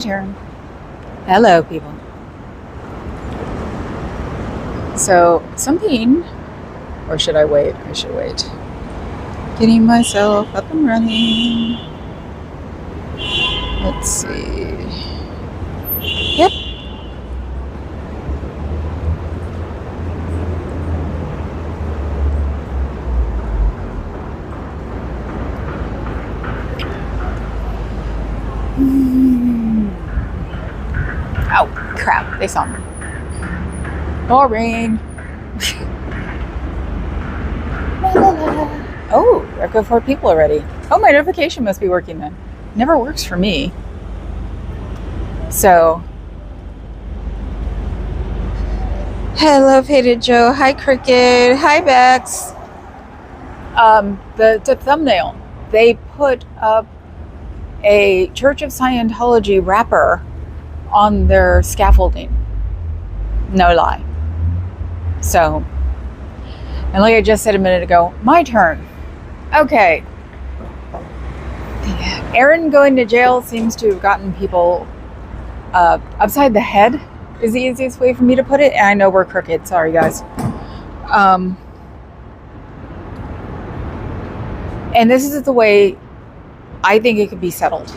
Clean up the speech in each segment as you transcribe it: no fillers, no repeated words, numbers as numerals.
Turn. Hello, people. So, something, or should I wait? I should wait. Getting myself up and running. Let's see. Yep. Oh, crap. They saw me. Boring. Oh, I've got 4 people already. Oh, my notification must be working then. Never works for me. So, hello, Faded Joe. Hi, Cricket. Hi, Bex. The thumbnail. They put up a Church of Scientology wrapper on their scaffolding. No lie. So, and like I just said a minute ago, my turn. Okay. Aaron going to jail seems to have gotten people upside the head is the easiest way for me to put it. And I know we're crooked. Sorry, guys. And this is the way I think it could be settled.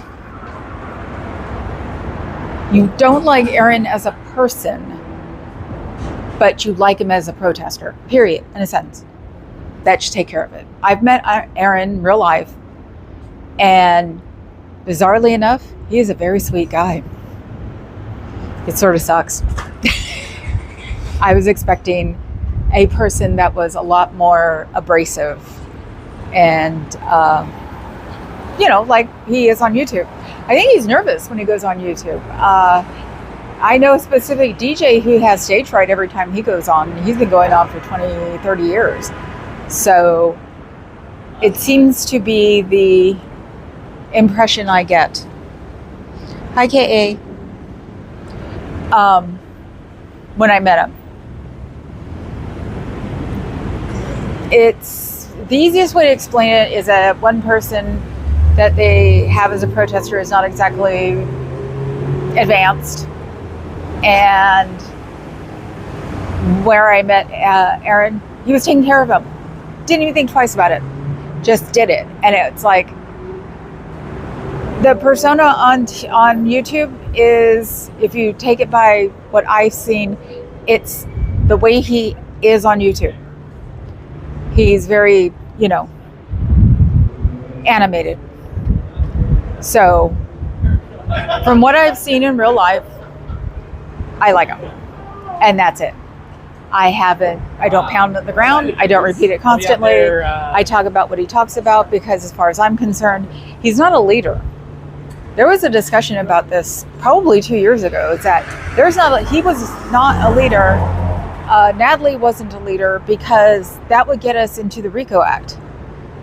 You don't like Aaron as a person, but you like him as a protester, period, in a sentence. That should take care of it. I've met Aaron in real life, and bizarrely enough, he is a very sweet guy. It sort of sucks. I was expecting a person that was a lot more abrasive and, like he is on YouTube. I think he's nervous when he goes on YouTube. I know a specific DJ who has stage fright every time he goes on. He's been going on for 20, 30 years. So it seems to be the impression I get. Hi, K.A. When I met him. It's the easiest way to explain it is that one person that they have as a protester is not exactly advanced. And where I met Aaron, he was taking care of him. Didn't even think twice about it. Just did it. And it's like, the persona on YouTube is, if you take it by what I've seen, it's the way he is on YouTube. He's very, animated. So, from what I've seen in real life, I like him. And that's it. I don't pound at the ground. I don't repeat it constantly. I talk about what he talks about because as far as I'm concerned, he's not a leader. There was a discussion about this probably 2 years ago. Is that he was not a leader. Natalie wasn't a leader because that would get us into the RICO Act.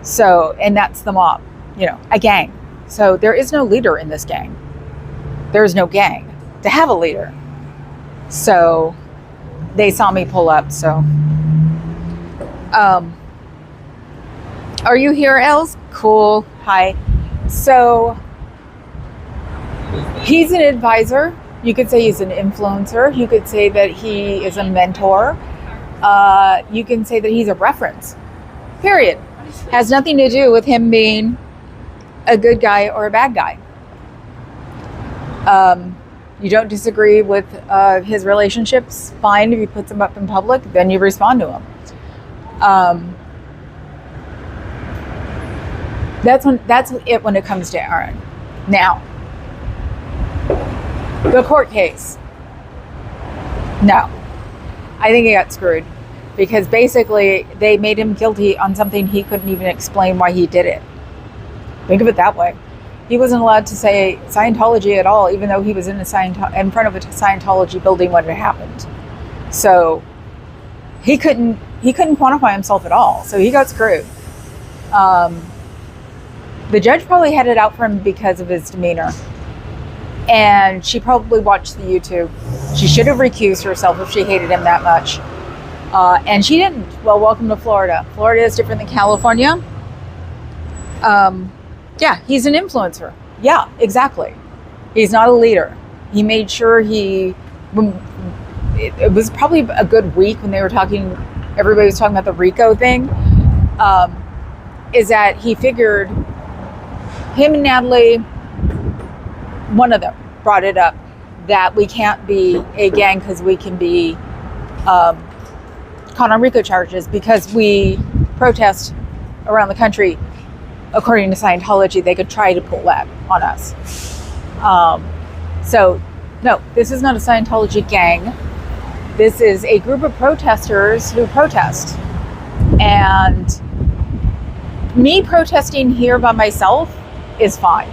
So, and that's the mob, a gang. So there is no leader in this gang. There is no gang to have a leader. So they saw me pull up. So, are you here, Els? Cool. Hi. So he's an advisor. You could say he's an influencer. You could say that he is a mentor. You can say that he's a reference. Period. Has nothing to do with him being a good guy or a bad guy. You don't disagree with his relationships, fine. If he puts them up in public, then you respond to him. That's it when it comes to Aaron. Now, the court case. No. I think he got screwed. Because basically, they made him guilty on something he couldn't even explain why he did it. Think of it that way. He wasn't allowed to say Scientology at all, even though he was in front of a Scientology building when it happened. So he couldn't quantify himself at all. So he got screwed. The judge probably had it out for him because of his demeanor. And she probably watched the YouTube. She should have recused herself if she hated him that much. And she didn't. Well, welcome to Florida. Florida is different than California. Yeah, he's an influencer. Yeah, exactly. He's not a leader. He made sure it was probably a good week when they were talking, everybody was talking about the RICO thing, is that he figured, him and Natalie, one of them brought it up, that we can't be a gang because we can be caught on RICO charges because we protest around the country. According to Scientology, they could try to pull that on us. So, no, this is not a Scientology gang. This is a group of protesters who protest. And me protesting here by myself is fine.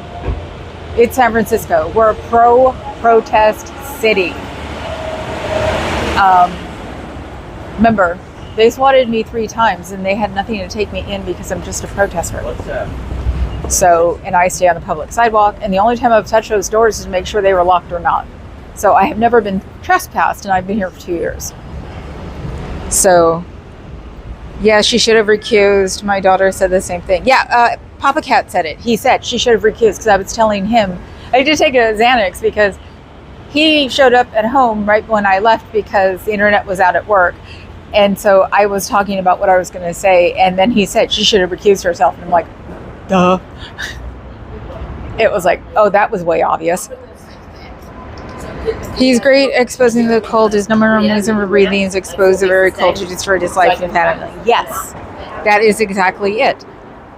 It's San Francisco. We're a pro-protest city. Remember, they swatted me 3 times and they had nothing to take me in because I'm just a protester. So, and I stay on the public sidewalk, and the only time I've touched those doors is to make sure they were locked or not. So I have never been trespassed, and I've been here for 2 years. So, yeah, she should have recused. My daughter said the same thing. Yeah, Papa Cat said it. He said she should have recused because I was telling him, I did take a Xanax because he showed up at home right when I left because the internet was out at work. And so I was talking about what I was going to say, and then he said she should have recused herself. And I'm like, duh. It was like, oh, that was way obvious. He's great at exposing the cult. His number one reason for breathing is expose the very cult who destroyed his life and family. Yes, that is exactly it.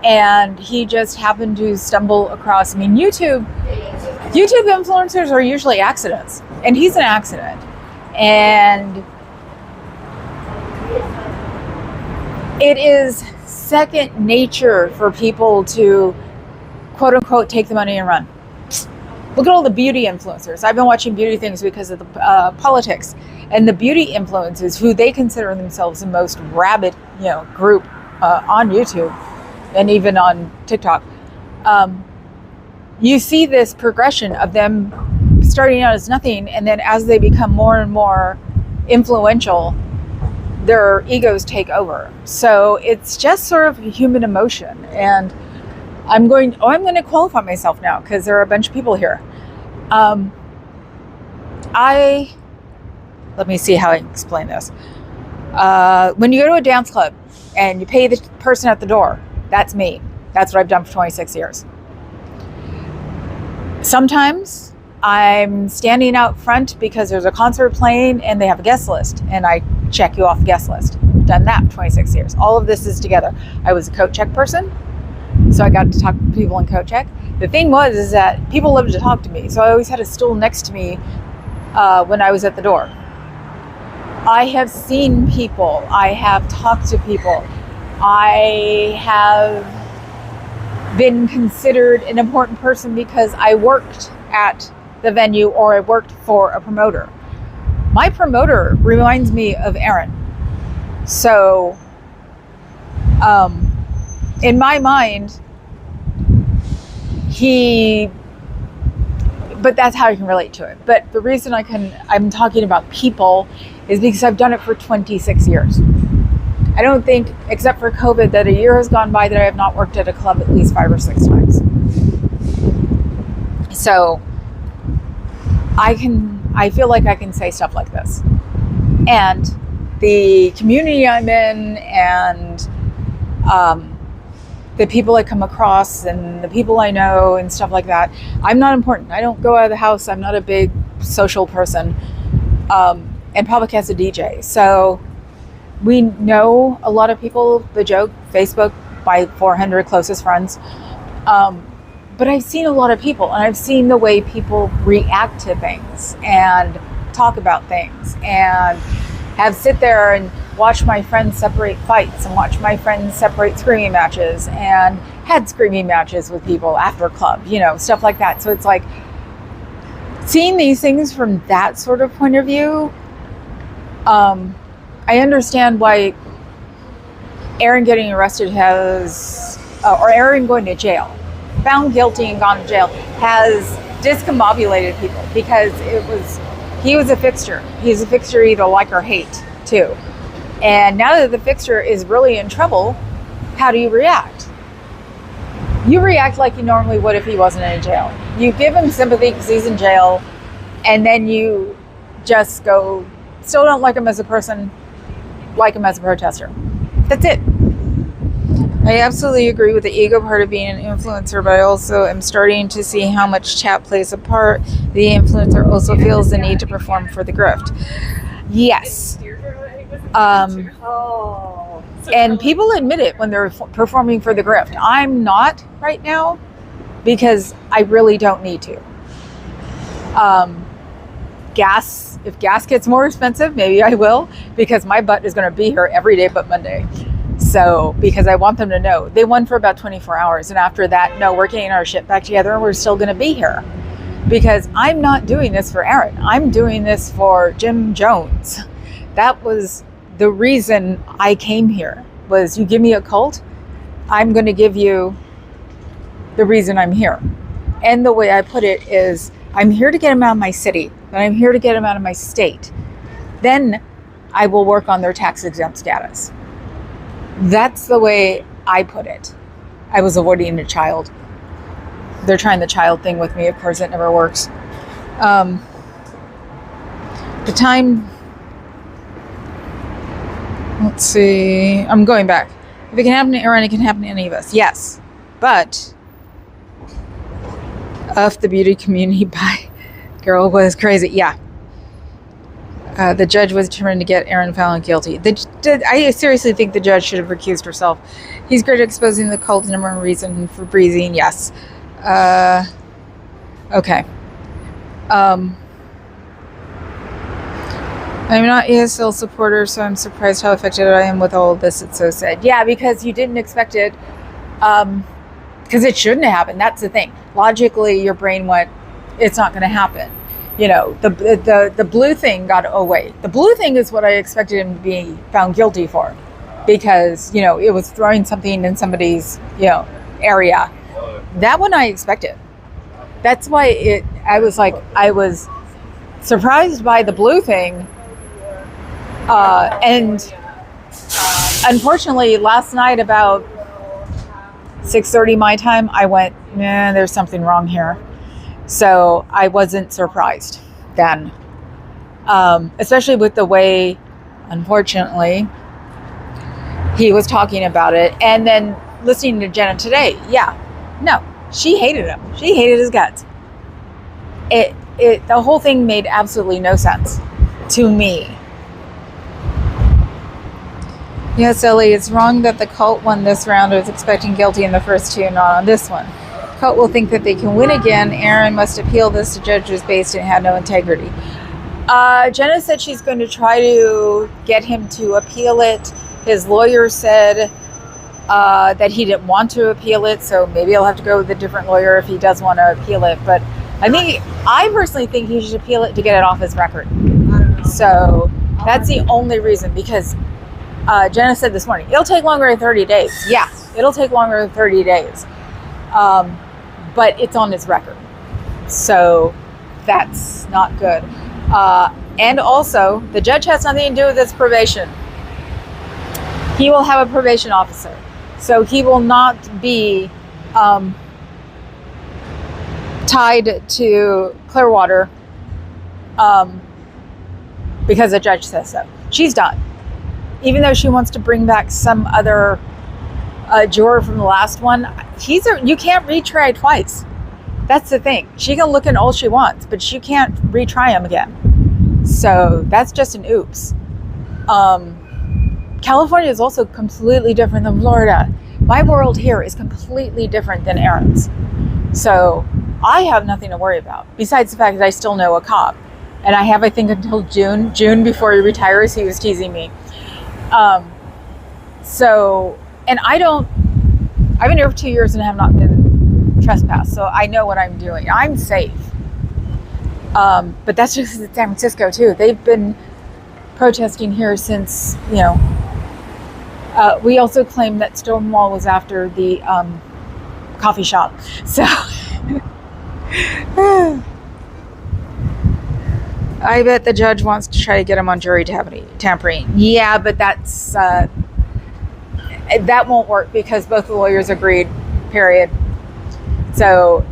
And he just happened to stumble across, I mean, YouTube influencers are usually accidents. And he's an accident. And it is second nature for people to, quote unquote, take the money and run. Look at all the beauty influencers. I've been watching beauty things because of the politics. And the beauty influencers, who they consider themselves the most rabid, group on YouTube and even on TikTok. You see this progression of them starting out as nothing, and then as they become more and more influential, their egos take over. So it's just sort of human emotion. And I'm going to qualify myself now because there are a bunch of people here. Let me see how I explain this. When you go to a dance club and you pay the person at the door, that's me. That's what I've done for 26 years. Sometimes I'm standing out front because there's a concert playing and they have a guest list, and I check you off the guest list. Done that for 26 years. All of this is together. I was a coat check person, so I got to talk to people in coat check. The thing is that people loved to talk to me, so I always had a stool next to me when I was at the door. I have seen people. I have talked to people. I have been considered an important person because I worked at the venue or I worked for a promoter. My promoter reminds me of Aaron. So, in my mind, but that's how I can relate to it. But the reason I'm talking about people is because I've done it for 26 years. I don't think, except for COVID, that a year has gone by that I have not worked at a club at least 5 or 6 times. So I feel like I can say stuff like this. And the community I'm in and the people I come across and the people I know and stuff like that, I'm not important. I don't go out of the house. I'm not a big social person. And Public has a DJ. So we know a lot of people, the joke, Facebook, my 400 closest friends. But I've seen a lot of people, and I've seen the way people react to things and talk about things, and have sit there and watch my friends separate fights and watch my friends separate screaming matches and had screaming matches with people after club, stuff like that. So it's like seeing these things from that sort of point of view. I understand why Aaron getting arrested or Aaron going to jail, found guilty and gone to jail, has discombobulated people because he was a fixture. He's a fixture either like or hate too. And now that the fixture is really in trouble, how do you react? You react like you normally would if he wasn't in jail. You give him sympathy because he's in jail, and then you just go, still don't like him as a person, like him as a protester. That's it. I absolutely agree with the ego part of being an influencer, but I also am starting to see how much chat plays a part. The influencer also feels the need to perform for the grift. Yes. And people admit it when they're performing for the grift. I'm not right now because I really don't need to. If gas gets more expensive, maybe I will, because my butt is going to be here every day but Monday. So, because I want them to know. They won for about 24 hours. And after that, no, we're getting our shit back together and we're still going to be here. Because I'm not doing this for Aaron. I'm doing this for Jim Jones. That was the reason I came here. Was you give me a cult, I'm going to give you the reason I'm here. And the way I put it is, I'm here to get them out of my city. And I'm here to get them out of my state. Then I will work on their tax exempt status. That's the way I put it. I was avoiding a child. They're trying the child thing with me. Of course, it never works. The time... Let's see. I'm going back. If it can happen to Aaron, it can happen to any of us. Yes. But... the beauty community by girl was crazy. Yeah. The judge was determined to get Aaron found guilty. I seriously think the judge should have recused herself. He's great at exposing the cult, number one reason for breathing. Yes. Okay. I'm not ESL supporter, so I'm surprised how affected I am with all of this. It's so sad. Yeah, because you didn't expect it. Because it shouldn't have happened. That's the thing. Logically, your brain went, it's not going to happen. You know, the blue thing got away. The blue thing is what I expected him to be found guilty for, because, you know, it was throwing something in somebody's, you know, area. That one I expected. That's why I was surprised by the blue thing. And unfortunately, last night about 6:30 my time, I went, nah, there's something wrong here. So I wasn't surprised then, especially with the way, unfortunately, he was talking about it. And then listening to Jenna today, yeah, no, she hated him. She hated his guts. The whole thing made absolutely no sense to me. Yes, Ellie, it's wrong that the cult won this round. I was expecting guilty in the first two, not on this one. Cult will think that they can win again. Aaron must appeal this to judge was based and had no integrity. Jenna said she's going to try to get him to appeal it. His lawyer said that he didn't want to appeal it, so maybe he'll have to go with a different lawyer if he does want to appeal it. But I personally think he should appeal it to get it off his record. So that's the only reason, because Jenna said this morning, it'll take longer than 30 days. Yeah, it'll take longer than 30 days. But it's on his record. So that's not good. And also, the judge has nothing to do with his probation. He will have a probation officer. So he will not be tied to Clearwater because the judge says so. She's done. Even though she wants to bring back some other juror from the last one, you can't retry twice. That's the thing. She can look in all she wants, but you can't retry him again. So that's just an oops. California is also completely different than Florida. My world here is completely different than Aaron's. So I have nothing to worry about, besides the fact that I still know a cop. And I have, I think, until June before he retires. He was teasing me. And I've been here for 2 years and have not been trespassed, so I know what I'm doing. I'm safe. But that's just San Francisco too. They've been protesting here since, you know, we also claim that Stonewall was after the coffee shop. So I bet the judge wants to try to get him on jury tampering. Yeah, but that's that won't work because both the lawyers agreed, period. So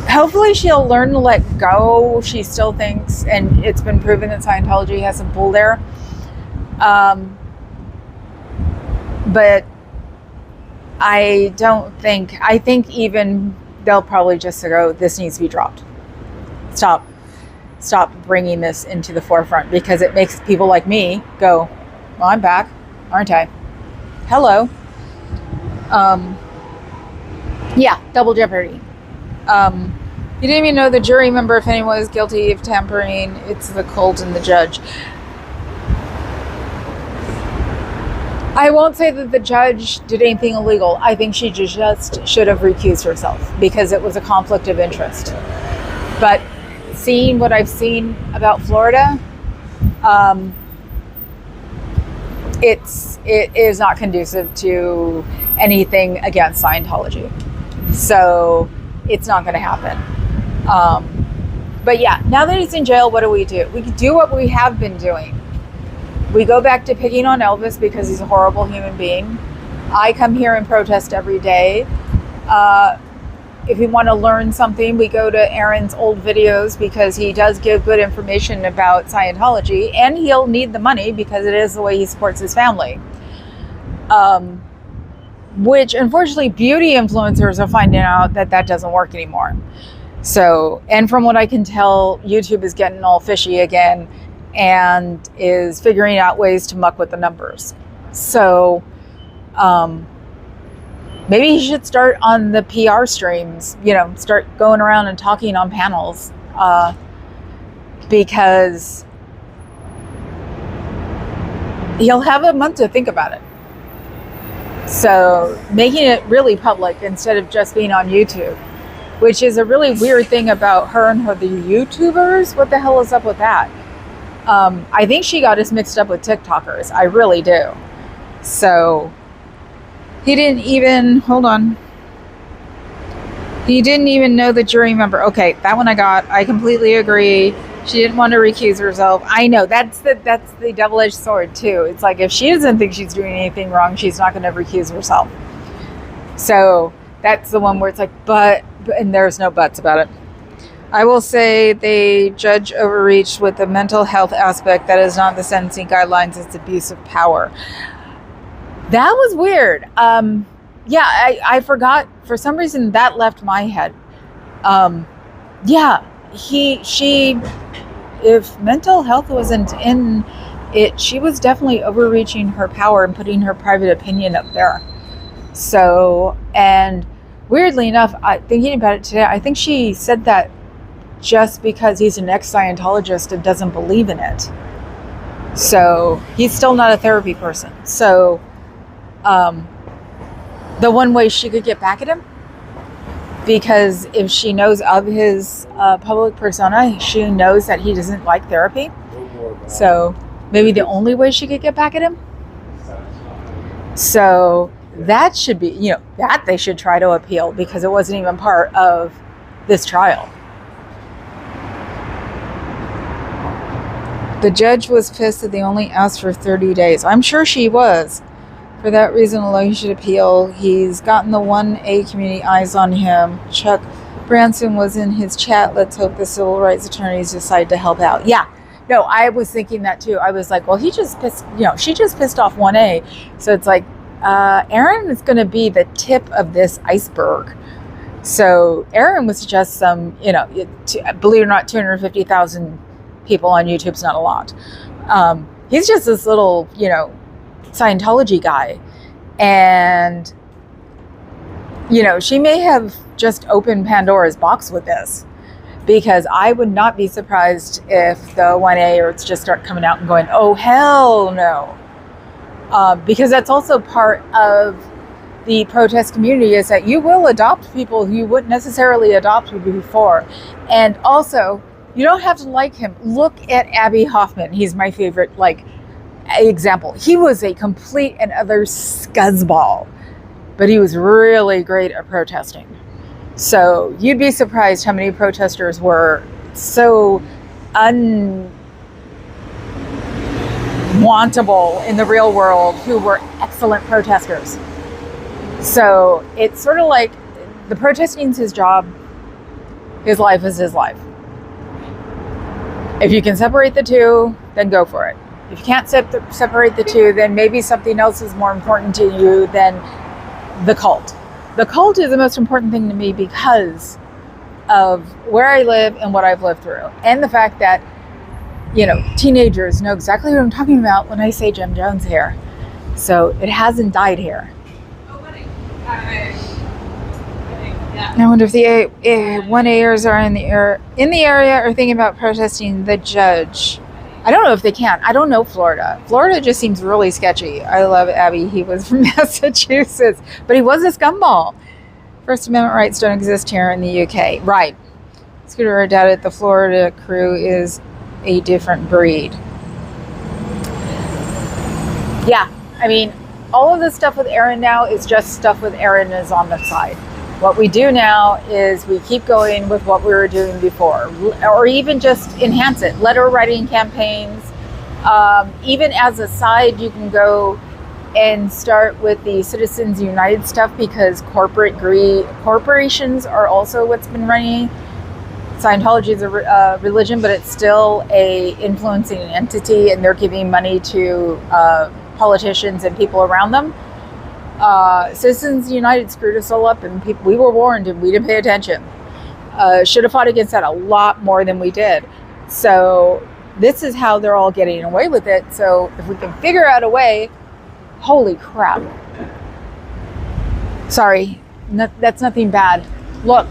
hopefully she'll learn to let go. She still thinks, and it's been proven that Scientology has some pull there. But I think even they'll probably just go, this needs to be dropped. Stop bringing this into the forefront, because it makes people like me go, well, I'm back, aren't I? Hello. Yeah, double jeopardy. You didn't even know the jury member if anyone was guilty of tampering. It's the cult and the judge. I won't say that the judge did anything illegal. I think she just should have recused herself because it was a conflict of interest. But seeing what I've seen about Florida, it is not conducive to anything against Scientology. So it's not going to happen. But yeah, now that he's in jail, what do? We can do what we have been doing. We go back to picking on Elvis because he's a horrible human being. I come here and protest every day. If we want to learn something, we go to Aaron's old videos because he does give good information about Scientology, and he'll need the money because it is the way he supports his family. Which unfortunately beauty influencers are finding out that doesn't work anymore. So, and from what I can tell, YouTube is getting all fishy again and is figuring out ways to muck with the numbers. So, maybe he should start on the PR streams, start going around and talking on panels, because he'll have a month to think about it. So making it really public instead of just being on YouTube, which is a really weird thing about her and the YouTubers. What the hell is up with that? I think she got us mixed up with TikTokers. I really do. So he didn't even know the jury member. Okay, that one I got. I completely agree. She didn't want to recuse herself. I know that's the double-edged sword too. It's like if she doesn't think she's doing anything wrong, she's not going to recuse herself. So that's the one where it's like, but and there's no buts about it. I will say the judge overreached with the mental health aspect. That is not the sentencing guidelines. It's abuse of power. That was weird. Yeah, I forgot. For some reason, that left my head. Yeah, she, if mental health wasn't in it, she was definitely overreaching her power and putting her private opinion up there. So, and weirdly enough, thinking about it today, I think she said that just because he's an ex-Scientologist and doesn't believe in it. So he's still not a therapy person. So the one way she could get back at him, because if she knows of his public persona, she knows that he doesn't like therapy. So maybe the only way she could get back at him. So that should be, that they should try to appeal, because it wasn't even part of this trial. The judge was pissed that they only asked for 30 days. I'm sure she was. For that reason alone, he should appeal. He's gotten the 1A community eyes on him. Chuck Branson was in his chat. Let's hope the civil rights attorneys decide to help out. Yeah. No, I was thinking that too. I was like, well, she just pissed off 1A. So it's like, Aaron is going to be the tip of this iceberg. So Aaron was just some, believe it or not, 250,000 people on YouTube's not a lot. He's just this little, Scientology guy. And, she may have just opened Pandora's box with this, because I would not be surprised if the 1A or just start coming out and going, oh, hell no. Because that's also part of the protest community, is that you will adopt people you wouldn't necessarily adopt before. And also, you don't have to like him. Look at Abby Hoffman. He's my favorite, example. He was a complete and utter scuzzball, but he was really great at protesting. So you'd be surprised how many protesters were so wantable in the real world who were excellent protesters. So it's sort of like the protesting is his job, his life is his life. If you can separate the two, then go for it. If you can't separate the two, then maybe something else is more important to you than the cult. The cult is the most important thing to me because of where I live and what I've lived through. And the fact that, teenagers know exactly what I'm talking about when I say Jim Jones here. So it hasn't died here. I wonder if the 1Ers are in the area or thinking about protesting the judge. I don't know if they can. I don't know Florida. Florida just seems really sketchy. I love Abby. He was from Massachusetts, but he was a scumball. First Amendment rights don't exist here in the UK. Right. Scooter, I doubt it. The Florida crew is a different breed. Yeah. I mean, all of this stuff with Aaron now is just stuff with Aaron is on the side. What we do now is we keep going with what we were doing before, or even just enhance it. Letter writing campaigns. Even as a side, you can go and start with the Citizens United stuff because corporations are also what's been running. Scientology is a religion, but it's still a influencing entity, and they're giving money to politicians and people around them. Citizens United screwed us all up, and we were warned and we didn't pay attention. Should have fought against that a lot more than we did. So this is how they're all getting away with it. So if we can figure out a way, holy crap. Sorry, that's nothing bad. Look,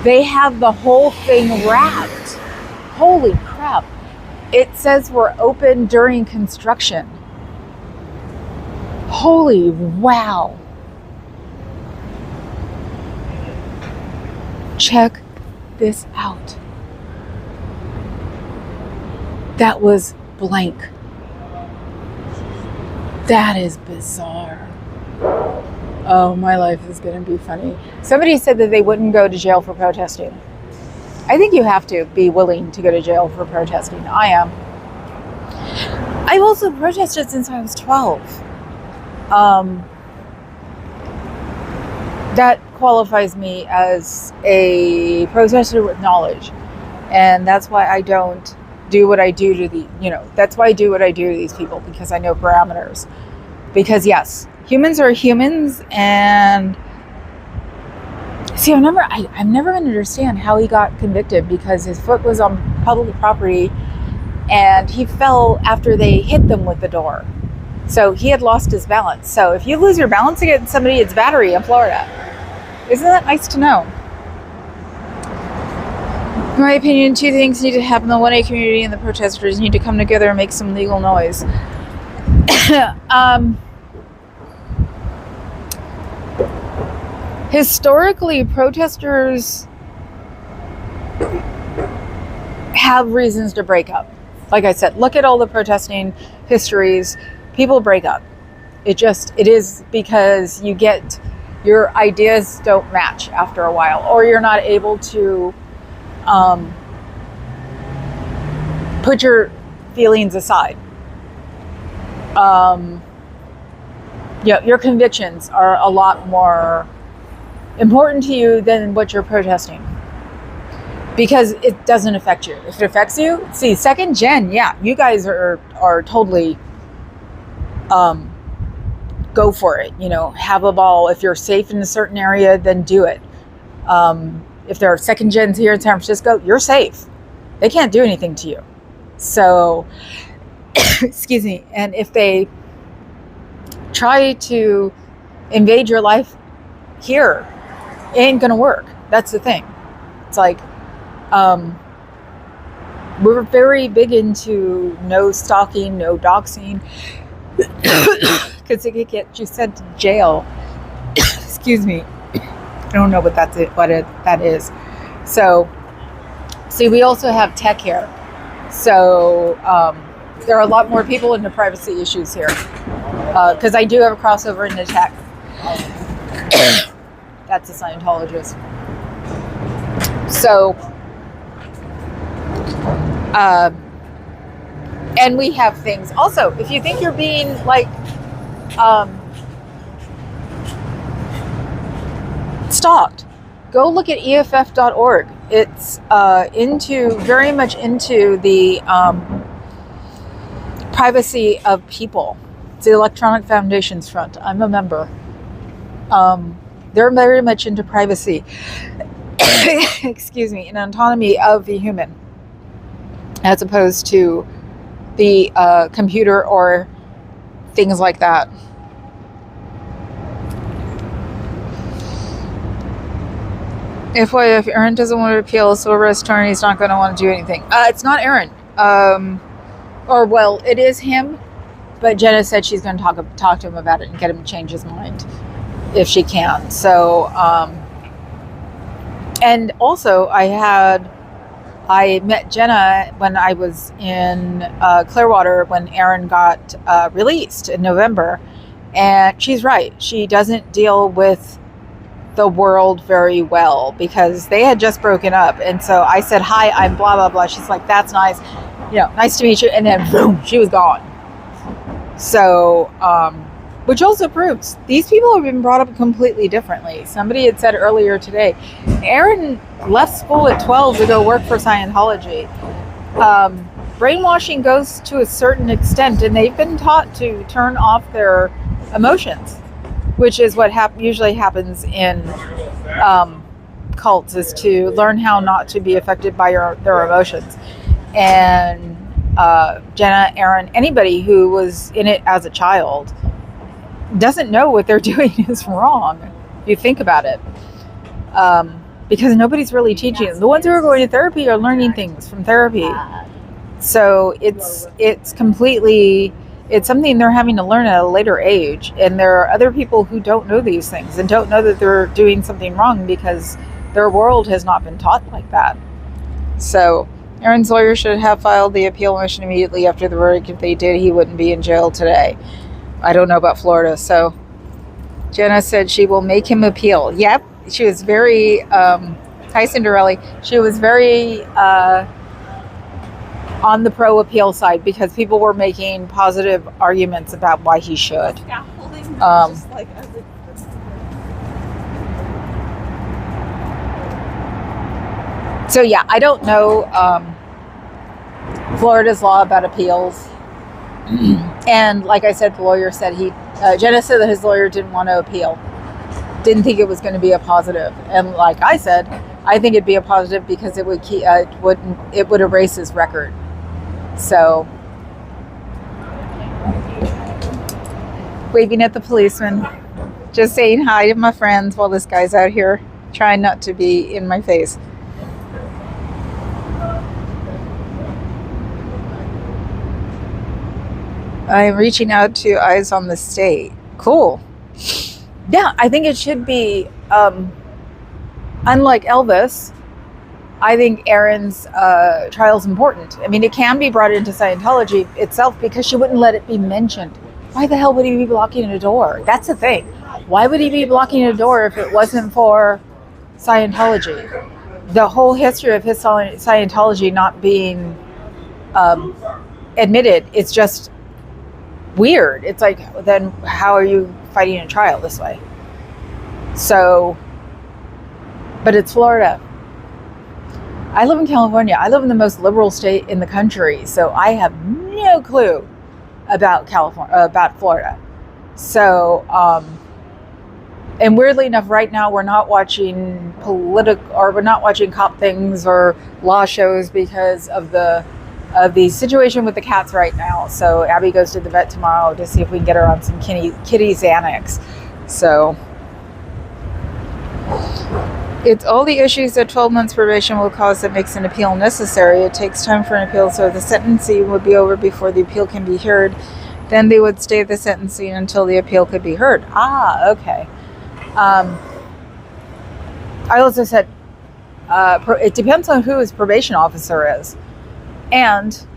they have the whole thing wrapped. Holy crap. It says we're open during construction. Holy wow. Check this out. That was blank. That is bizarre. Oh, my life is going to be funny. Somebody said that they wouldn't go to jail for protesting. I think you have to be willing to go to jail for protesting. I am. I've also protested since I was 12. That qualifies me as a protester with knowledge. And that's why I don't do what I do to that's why I do what I do to these people, because I know parameters. Because yes, humans are humans, and see, I'm never going to understand how he got convicted, because his foot was on public property and he fell after they hit them with the door. So he had lost his balance. So if you lose your balance against somebody, it's battery in Florida. Isn't that nice to know? In my opinion, two things need to happen. The 1A community and the protesters need to come together and make some legal noise. Historically, protesters have reasons to break up. Like I said, look at all the protesting histories. People break up. It is because your ideas don't match after a while, or you're not able to put your feelings aside. Your convictions are a lot more important to you than what you're protesting, because it doesn't affect you. If it affects you, see, second gen, yeah, you guys are totally go for it. Have a ball. If you're safe in a certain area, then do it. If there are second gens here in San Francisco, you're safe. They can't do anything to you. So, excuse me. And if they try to invade your life here, it ain't gonna work. That's the thing. It's like, we're very big into no stalking, no doxing, because it could get you sent to jail. Excuse me. I don't know what that is. So, see, we also have tech here. So, there are a lot more people into privacy issues here. Because I do have a crossover into tech. That's a Scientologist. So, And we have things. Also, if you think you're being like stalked, go look at EFF.org. It's very much into the privacy of people. It's the Electronic Foundations Front. I'm a member. They're very much into privacy. Excuse me, and autonomy of the human, as opposed to the computer or things like that. If Aaron doesn't want to appeal, a civil rights attorney is not going to want to do anything. It's not Aaron. It is him, but Jenna said she's going to talk to him about it and get him to change his mind if she can. So, and also I met Jenna when I was in Clearwater when Aaron got released in November, and she's right. She doesn't deal with the world very well because they had just broken up, and so I said, "Hi, I'm blah blah blah." She's like, "That's nice, nice to meet you," and then boom, she was gone. So, which also proves these people have been brought up completely differently. Somebody had said earlier today, Aaron left school at 12 to go work for Scientology. Brainwashing goes to a certain extent, and they've been taught to turn off their emotions, which is what usually happens in cults, is to learn how not to be affected by their emotions. And Jenna, Aaron, anybody who was in it as a child doesn't know what they're doing is wrong, if you think about it. Because nobody's really teaching them. The ones who are going to therapy are learning things from therapy. So it's something they're having to learn at a later age. And there are other people who don't know these things and don't know that they're doing something wrong because their world has not been taught like that. So Aaron's lawyer should have filed the appeal motion immediately after the verdict. If they did, he wouldn't be in jail today. I don't know about Florida. So Jenna said she will make him appeal. Yep. She was very, hi Cinderella, she was very on the pro appeal side because people were making positive arguments about why he should. So yeah, I don't know Florida's law about appeals. And like I said, the lawyer said Jenna said that his lawyer didn't want to appeal. Didn't think it was going to be a positive. And like I said, I think it'd be a positive because it would erase his record. So, waving at the policeman, just saying hi to my friends while this guy's out here trying not to be in my face. I'm reaching out to Eyes on the State. Cool. Yeah, I think it should be, unlike Elvis, I think Aaron's trial is important. I mean, it can be brought into Scientology itself because she wouldn't let it be mentioned. Why the hell would he be blocking a door? That's the thing. Why would he be blocking a door if it wasn't for Scientology? The whole history of his Scientology not being admitted, it's just weird. It's like, then how are you fighting a trial this way? So, but it's Florida. I live in California. I live in the most liberal state in the country, so I have no clue about Florida. So, and weirdly enough, right now we're not watching we're not watching cop things or law shows because of the situation with the cats right now. So Abby goes to the vet tomorrow to see if we can get her on some kitty Xanax. So it's all the issues that 12 months probation will cause that makes an appeal necessary. It takes time for an appeal, so the sentencing would be over before the appeal can be heard. Then they would stay the sentencing until the appeal could be heard. Ah, okay. I also said it depends on who his probation officer is. And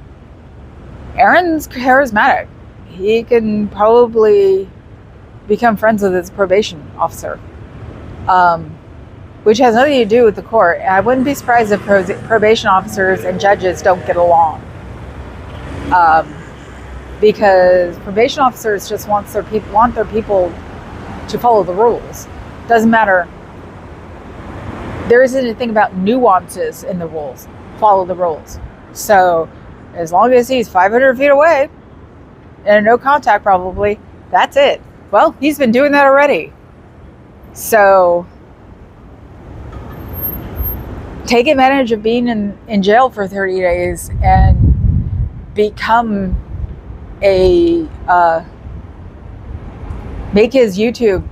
Aaron's charismatic. He can probably become friends with his probation officer, which has nothing to do with the court. And I wouldn't be surprised if probation officers and judges don't get along. Because probation officers just want their people to follow the rules. Doesn't matter. There isn't anything about nuances in the rules. Follow the rules. So as long as he's 500 feet away and no contact, probably, that's it. Well, he's been doing that already. So take advantage of being in jail for 30 days and become make his YouTube,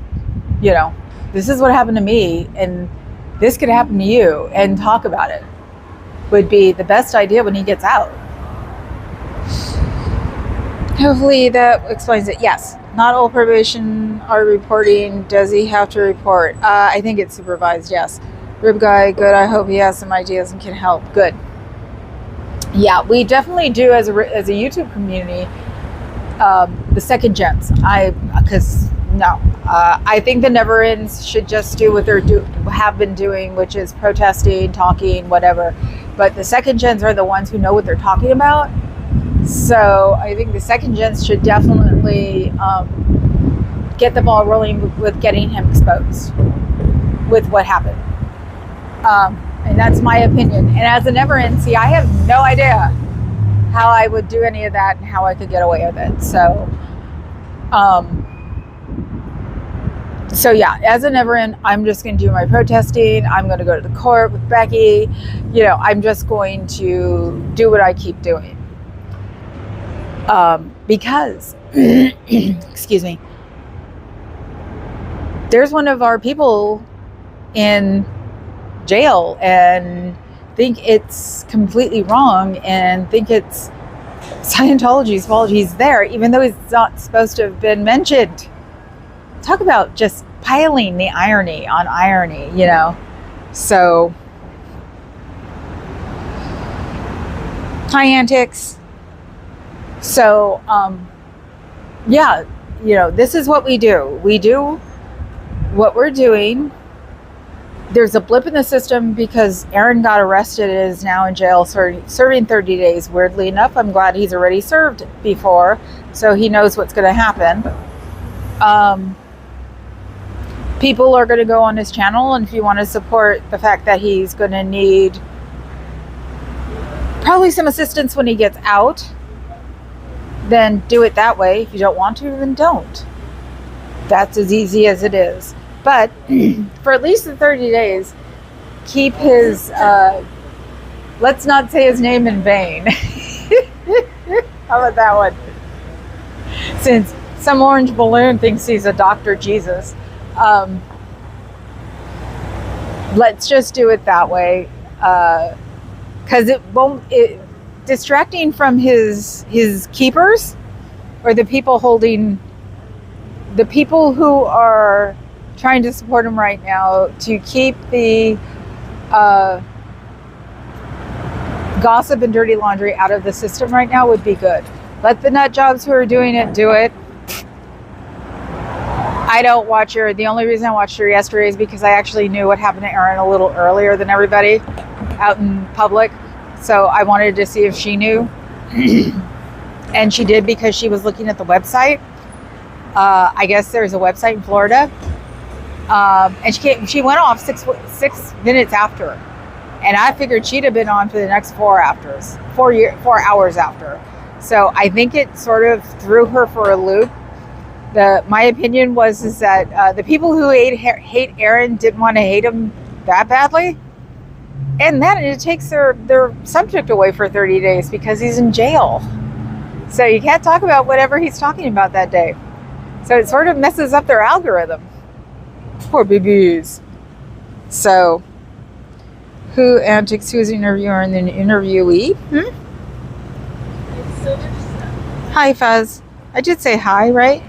this is what happened to me and this could happen to you, and talk about it would be the best idea when he gets out. Hopefully that explains it. Yes, not all probation are reporting. Does he have to report? I think it's supervised, yes. Rib guy, good. I hope he has some ideas and can help. Good. Yeah, we definitely do as a YouTube community. The second gens. I think the Never Ends should just do what have been doing, which is protesting, talking, whatever. But the second gens are the ones who know what they're talking about. So I think the second gens should definitely get the ball rolling with getting him exposed with what happened. And that's my opinion. And as a Never End, see, I have no idea how I would do any of that and how I could get away with it. So yeah, as a Never End, I'm just going to do my protesting. I'm going to go to the court with Becky. I'm just going to do what I keep doing. Because, excuse me, there's one of our people in jail and think it's completely wrong and think it's Scientology's fault he's there, even though he's not supposed to have been mentioned. Talk about just piling the irony on irony, So, high antics. So, yeah, this is what we do. We do what we're doing. There's a blip in the system because Aaron got arrested and is now in jail serving 30 days. Weirdly enough, I'm glad he's already served before, so he knows what's going to happen. People are going to go on his channel, and if you want to support the fact that he's going to need probably some assistance when he gets out, then do it that way. If you don't want to, then don't. That's as easy as it is. But for at least the 30 days, keep his, let's not say his name in vain. How about that one? Since some orange balloon thinks he's a Dr. Jesus. Let's just do it that way. Because distracting from his keepers, or the people who are trying to support him right now to keep the gossip and dirty laundry out of the system right now would be good. Let the nut jobs who are doing it do it. I don't watch her. The only reason I watched her yesterday is because I actually knew what happened to Erin a little earlier than everybody out in public. So I wanted to see if she knew. And she did, because she was looking at the website. I guess there's a website in Florida. And she went off 6 minutes after. And I figured she'd have been on for the next 4 hours after. So I think it sort of threw her for a loop. My opinion is that the people who hate Aaron didn't want to hate him that badly. And then it takes their subject away for 30 days because he's in jail. So you can't talk about whatever he's talking about that day. So it sort of messes up their algorithm. Poor babies. So, who antics? Who's the interviewer and the interviewee? Hi, Fuzz. I did say hi, right?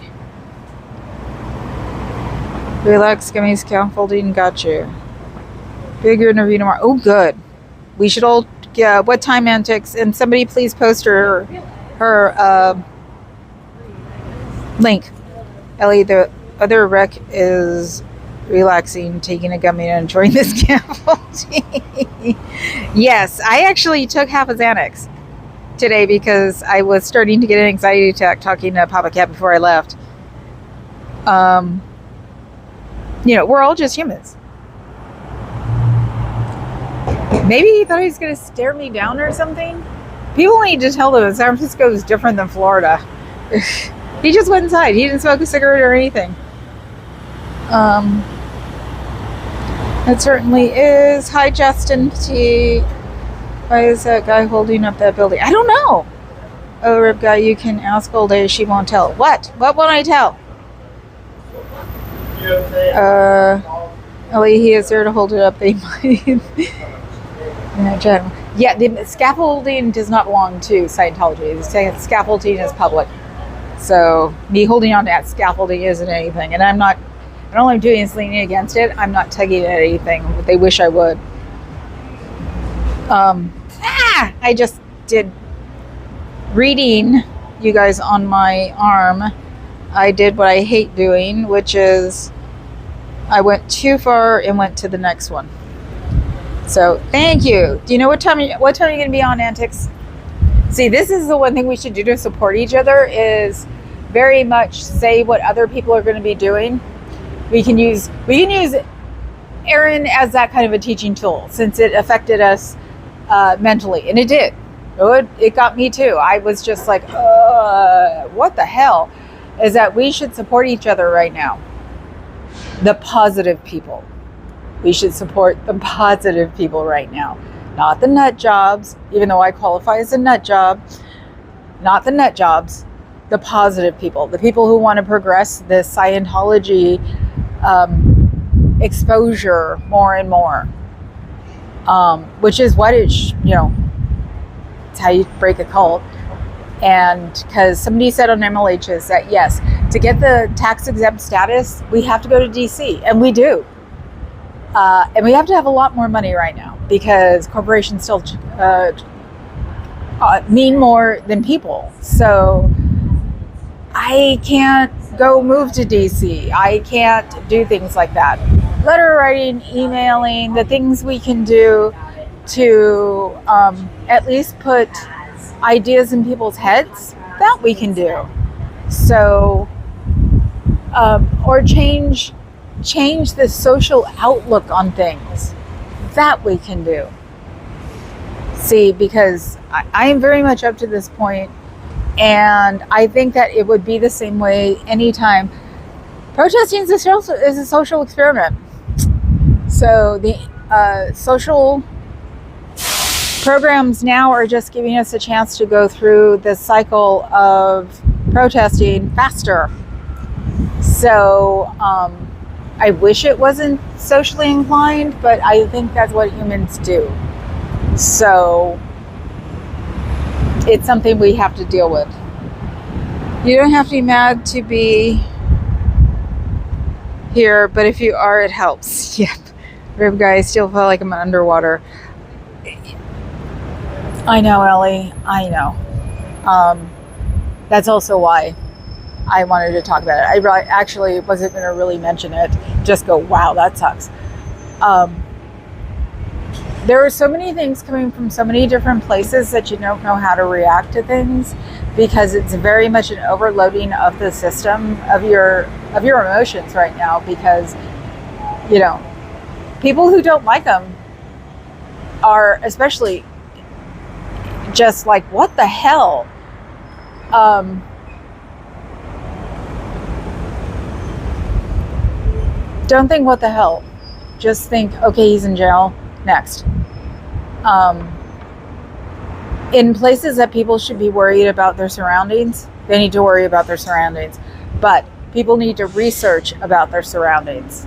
Relax, give me scaffolding. Got you. Bigger interview tomorrow. Oh, good. We should all. Yeah. What time, antics? And somebody please post her link. Ellie, the other rec is relaxing, taking a gummy and enjoying this scaffolding. Yes, I actually took half a Xanax. today because I was starting to get an anxiety attack talking to Papa Cat before I left. We're all just humans. Maybe he thought he was going to stare me down or something. People need to tell them that San Francisco is different than Florida. He just went inside. He didn't smoke a cigarette or anything. It certainly is. Hi, Justin Petit. Why is that guy holding up that building? I don't know. Oh, Rip Guy, you can ask all day. She won't tell. What? What won't I tell? Ellie, he is there to hold it up. They might. Yeah, the scaffolding does not belong to Scientology. The scaffolding is public. So me holding on to that scaffolding isn't anything. And all I'm doing is leaning against it. I'm not tugging at anything. They wish I would. I just did reading you guys on my arm. I did what I hate doing, which is I went too far and went to the next one. So thank you. Do you know what time are you going to be on, Antics? See, this is the one thing we should do to support each other is very much say what other people are going to be doing. We can use Aaron as that kind of a teaching tool since it affected us mentally, and it did. It got me too. I was just like, what the hell? Is that we should support each other right now. The positive people. We should support the positive people right now. Not the nut jobs, even though I qualify as a nut job. Not the nut jobs. The positive people. The people who want to progress the Scientology exposure more and more. Which is what it's how you break a cult. And because somebody said on MLHs that yes, to get the tax exempt status, we have to go to DC, and we do. And we have to have a lot more money right now because corporations still mean more than people. So I can't go move to DC. I can't do things like that. Letter writing, emailing, the things we can do to at least put ideas in people's heads, that we can do. So, or change the social outlook on things, that we can do. See, because I am very much up to this point, and I think that it would be the same way anytime. Protesting is a social experiment. So the social programs now are just giving us a chance to go through the cycle of protesting faster. So I wish it wasn't socially inclined, but I think that's what humans do. So it's something we have to deal with. You don't have to be mad to be here, but if you are, it helps. Yep. Rib guy, I still feel like I'm underwater. I know, Ellie. I know. That's also why I wanted to talk about it. I actually wasn't going to really mention it. Just go, wow, that sucks. There are so many things coming from so many different places that you don't know how to react to things because it's very much an overloading of the system of your emotions right now because, people who don't like them are especially just like, what the hell? Don't think what the hell. Just think, okay, he's in jail. Next. In places that people should be worried about their surroundings, they need to worry about their surroundings. But people need to research about their surroundings.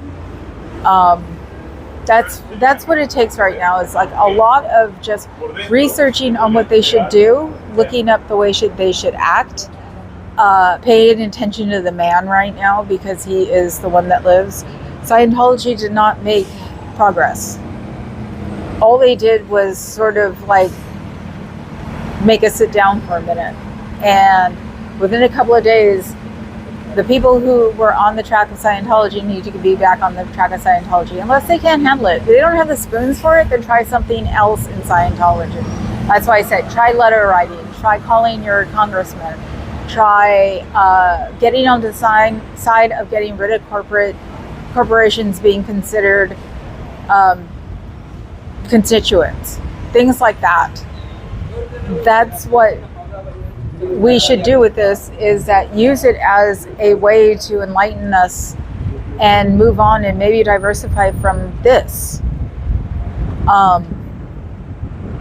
That's what it takes right now is like a lot of just researching on what they should do, looking up the way they should act, paying attention to the man right now because he is the one that lives. Scientology did not make progress. All they did was sort of like make us sit down for a minute. And within a couple of days, the people who were on the track of Scientology need to be back on the track of Scientology. Unless they can't handle it. If they don't have the spoons for it, then try something else in Scientology. That's why I said try letter writing, Try calling your congressman. Try getting on the side of getting rid of corporations being considered constituents. Things like that. That's what we should do with this, is that use it as a way to enlighten us and move on and maybe diversify from this.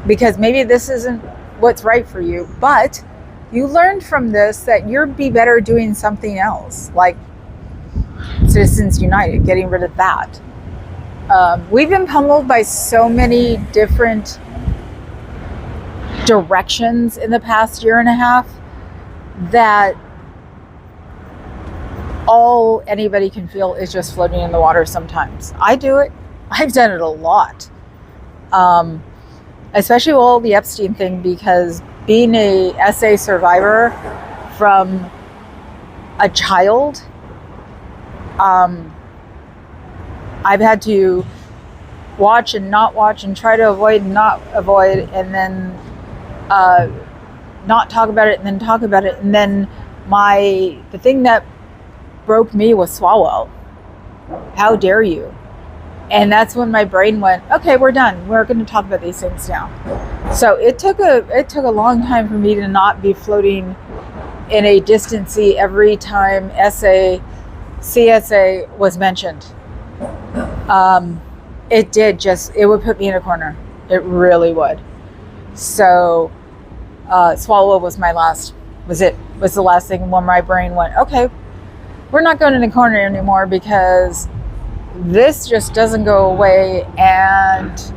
Because maybe this isn't what's right for you, but you learned from this that you'd be better doing something else, like Citizens United, getting rid of that. We've been pummeled by so many different directions in the past year and a half that all anybody can feel is just floating in the water sometimes. I do it. I've done it a lot. Especially with all the Epstein thing, because being a SA survivor from a child, I've had to watch and not watch and try to avoid and not avoid, and then not talk about it and then talk about it. And then the thing that broke me was Swalwell. How dare you? And that's when my brain went, okay, we're done. We're going to talk about these things now. So it took a long time for me to not be floating in a distancy every time CSA was mentioned. It would put me in a corner. It really would. So Swalwell was the last thing when my brain went, okay, we're not going in the corner anymore, because this just doesn't go away. And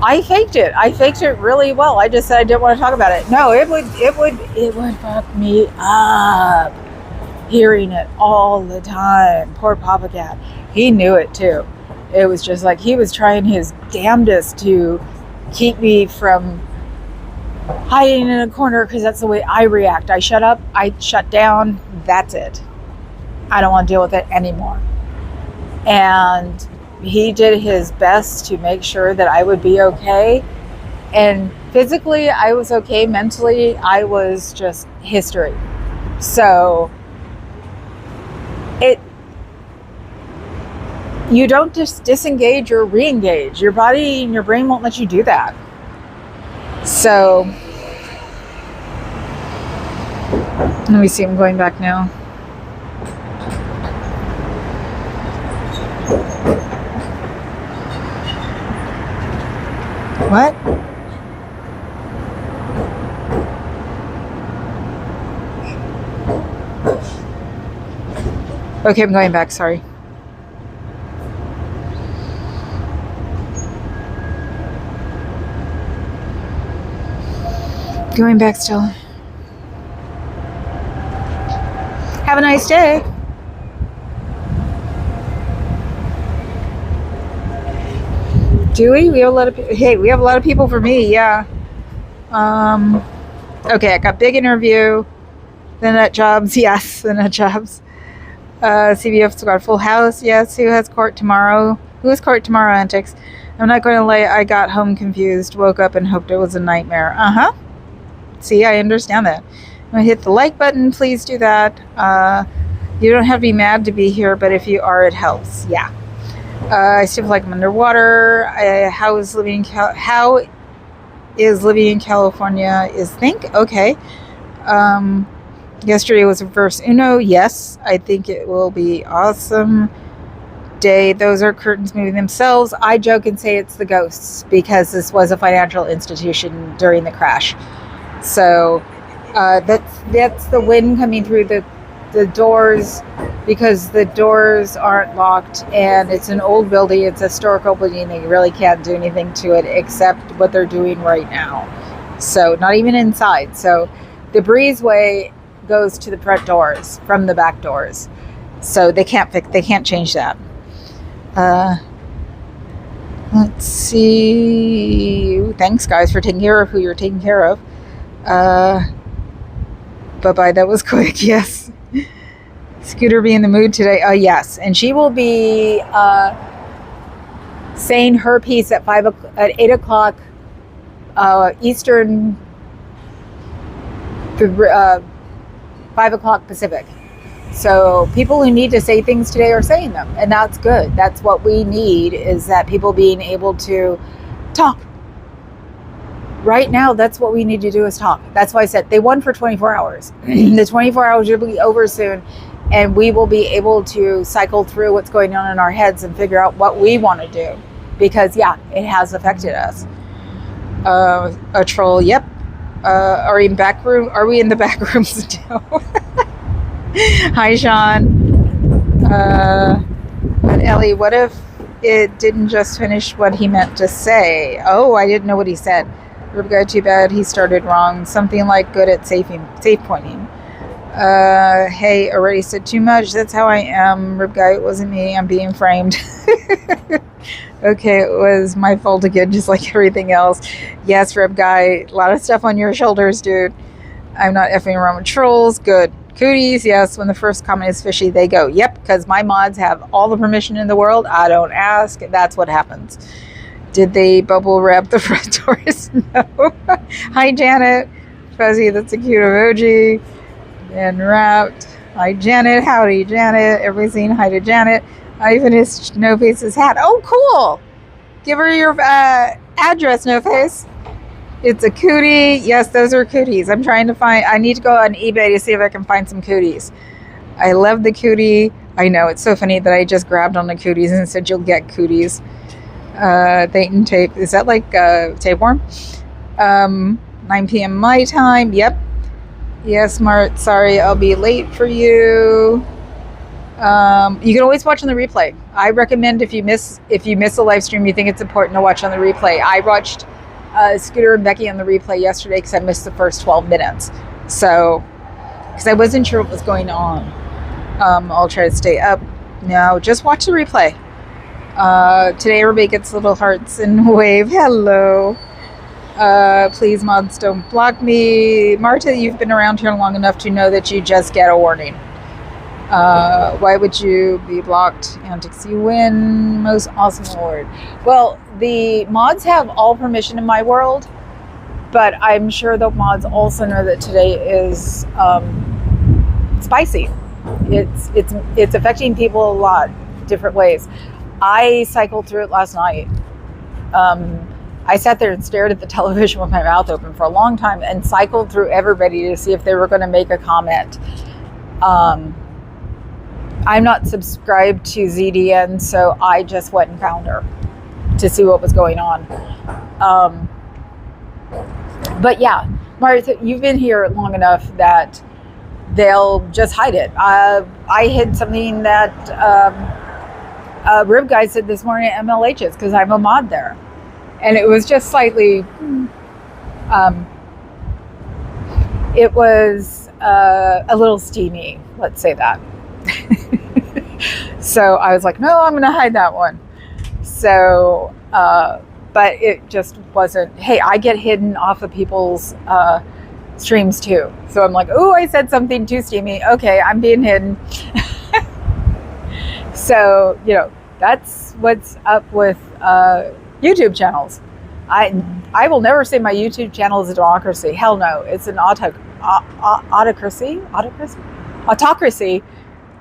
I faked it. I faked it really well. I just said I didn't want to talk about it. No, it would fuck me up hearing it all the time. Poor Papa Cat. He knew it too. It was just like he was trying his damnedest to keep me from hiding in a corner, because that's the way I react. I shut up. I shut down. That's it. I don't want to deal with it anymore. And he did his best to make sure that I would be okay. And physically, I was okay. Mentally, I was just history. So you don't just disengage or re-engage. Your body and your brain won't let you do that. So let me see, I'm going back now. What? Okay, I'm going back, sorry. Going back still. Have a nice day. Do we? We have a lot of we have a lot of people for me, yeah. Okay, I got big interview. The nut jobs, yes, the nut jobs. CBF's got a full house, yes. Who has court tomorrow? Who has court tomorrow, antics? I'm not going to lie, I got home confused, woke up and hoped it was a nightmare. See, I understand that. I'm going to hit the like button, please do that. You don't have to be mad to be here, but if you are, it helps, yeah. I still feel like I'm underwater. How is living in California is think? Okay. Yesterday was reverse Uno. Yes, I think it will be awesome day. Those are curtains moving themselves. I joke and say it's the ghosts, because this was a financial institution during the crash. So that's the wind coming through the doors, because the doors aren't locked, and it's an old building. It's a historical building. They really can't do anything to it except what they're doing right now. So not even inside. So the breezeway goes to the front doors from the back doors. So they can't change that. Let's see. Thanks, guys, for taking care of who you're taking care of. Bye-bye. That was quick. Yes. Scooter be in the mood today. Yes. And she will be saying her piece at 8 o'clock Eastern 5 o'clock Pacific. So people who need to say things today are saying them, and that's good. That's what we need, is that people being able to talk. Right now, that's what we need to do, is talk. That's why I said they won for 24 hours. The 24 hours will be over soon, and we will be able to cycle through what's going on in our heads and figure out what we want to do. Because, yeah, it has affected us. A troll, yep. Are we in back room? Are we in the back room still? Hi, Sean. But Ellie, what if it didn't just finish what he meant to say? Oh, I didn't know what he said. Rib guy, too bad he started wrong. Something like good at safe pointing. Hey, already said too much. That's how I am. Rib guy, it wasn't me. I'm being framed. Okay, it was my fault again, just like everything else. Yes, Rib guy, a lot of stuff on your shoulders, dude. I'm not effing around with trolls. Good. Cooties, yes. When the first comment is fishy, they go, yep, because my mods have all the permission in the world. I don't ask. That's what happens. Did they bubble wrap the front doors? No. Hi, Janet. Fuzzy, that's a cute emoji. And wrapped. Hi, Janet. Howdy, Janet. Everybody saying hi to Janet. I finished No Face's hat. Oh, cool. Give her your address, No Face. It's a cootie. Yes, those are cooties. I'm trying to find, I need to go on eBay to see if I can find some cooties. I love the cootie. I know, it's so funny that I just grabbed on the cooties and said you'll get cooties. Thetan tape. Is that like tapeworm? 9 p.m. my time. Yep. Yes, Mart. Sorry, I'll be late for you. You can always watch on the replay. I recommend if you miss a live stream, you think it's important to watch on the replay. I watched Scooter and Becky on the replay yesterday because I missed the first 12 minutes. So, because I wasn't sure what was going on. I'll try to stay up. No, just watch the replay. Today everybody gets little hearts and wave. Hello. Please, mods, don't block me. Marta, you've been around here long enough to know that you just get a warning. Why would you be blocked? Antics, you win. Most awesome award. Well, the mods have all permission in my world, but I'm sure the mods also know that today is spicy. It's affecting people a lot, different ways. I cycled through it last night. I sat there and stared at the television with my mouth open for a long time and cycled through everybody to see if they were going to make a comment. I'm not subscribed to ZDN, so I just went and found her to see what was going on. But yeah, Martha, you've been here long enough that they'll just hide it. I hid something that Rib Guy said this morning at MLH's because I'm a mod there. And it was just slightly, it was a little steamy, let's say that. So I was like, no, I'm going to hide that one. So, but it just wasn't, hey, I get hidden off of people's streams too. So I'm like, oh, I said something too steamy. Okay, I'm being hidden. So, you know, that's what's up with YouTube channels. I will never say my YouTube channel is a democracy. Hell no, it's an autocracy,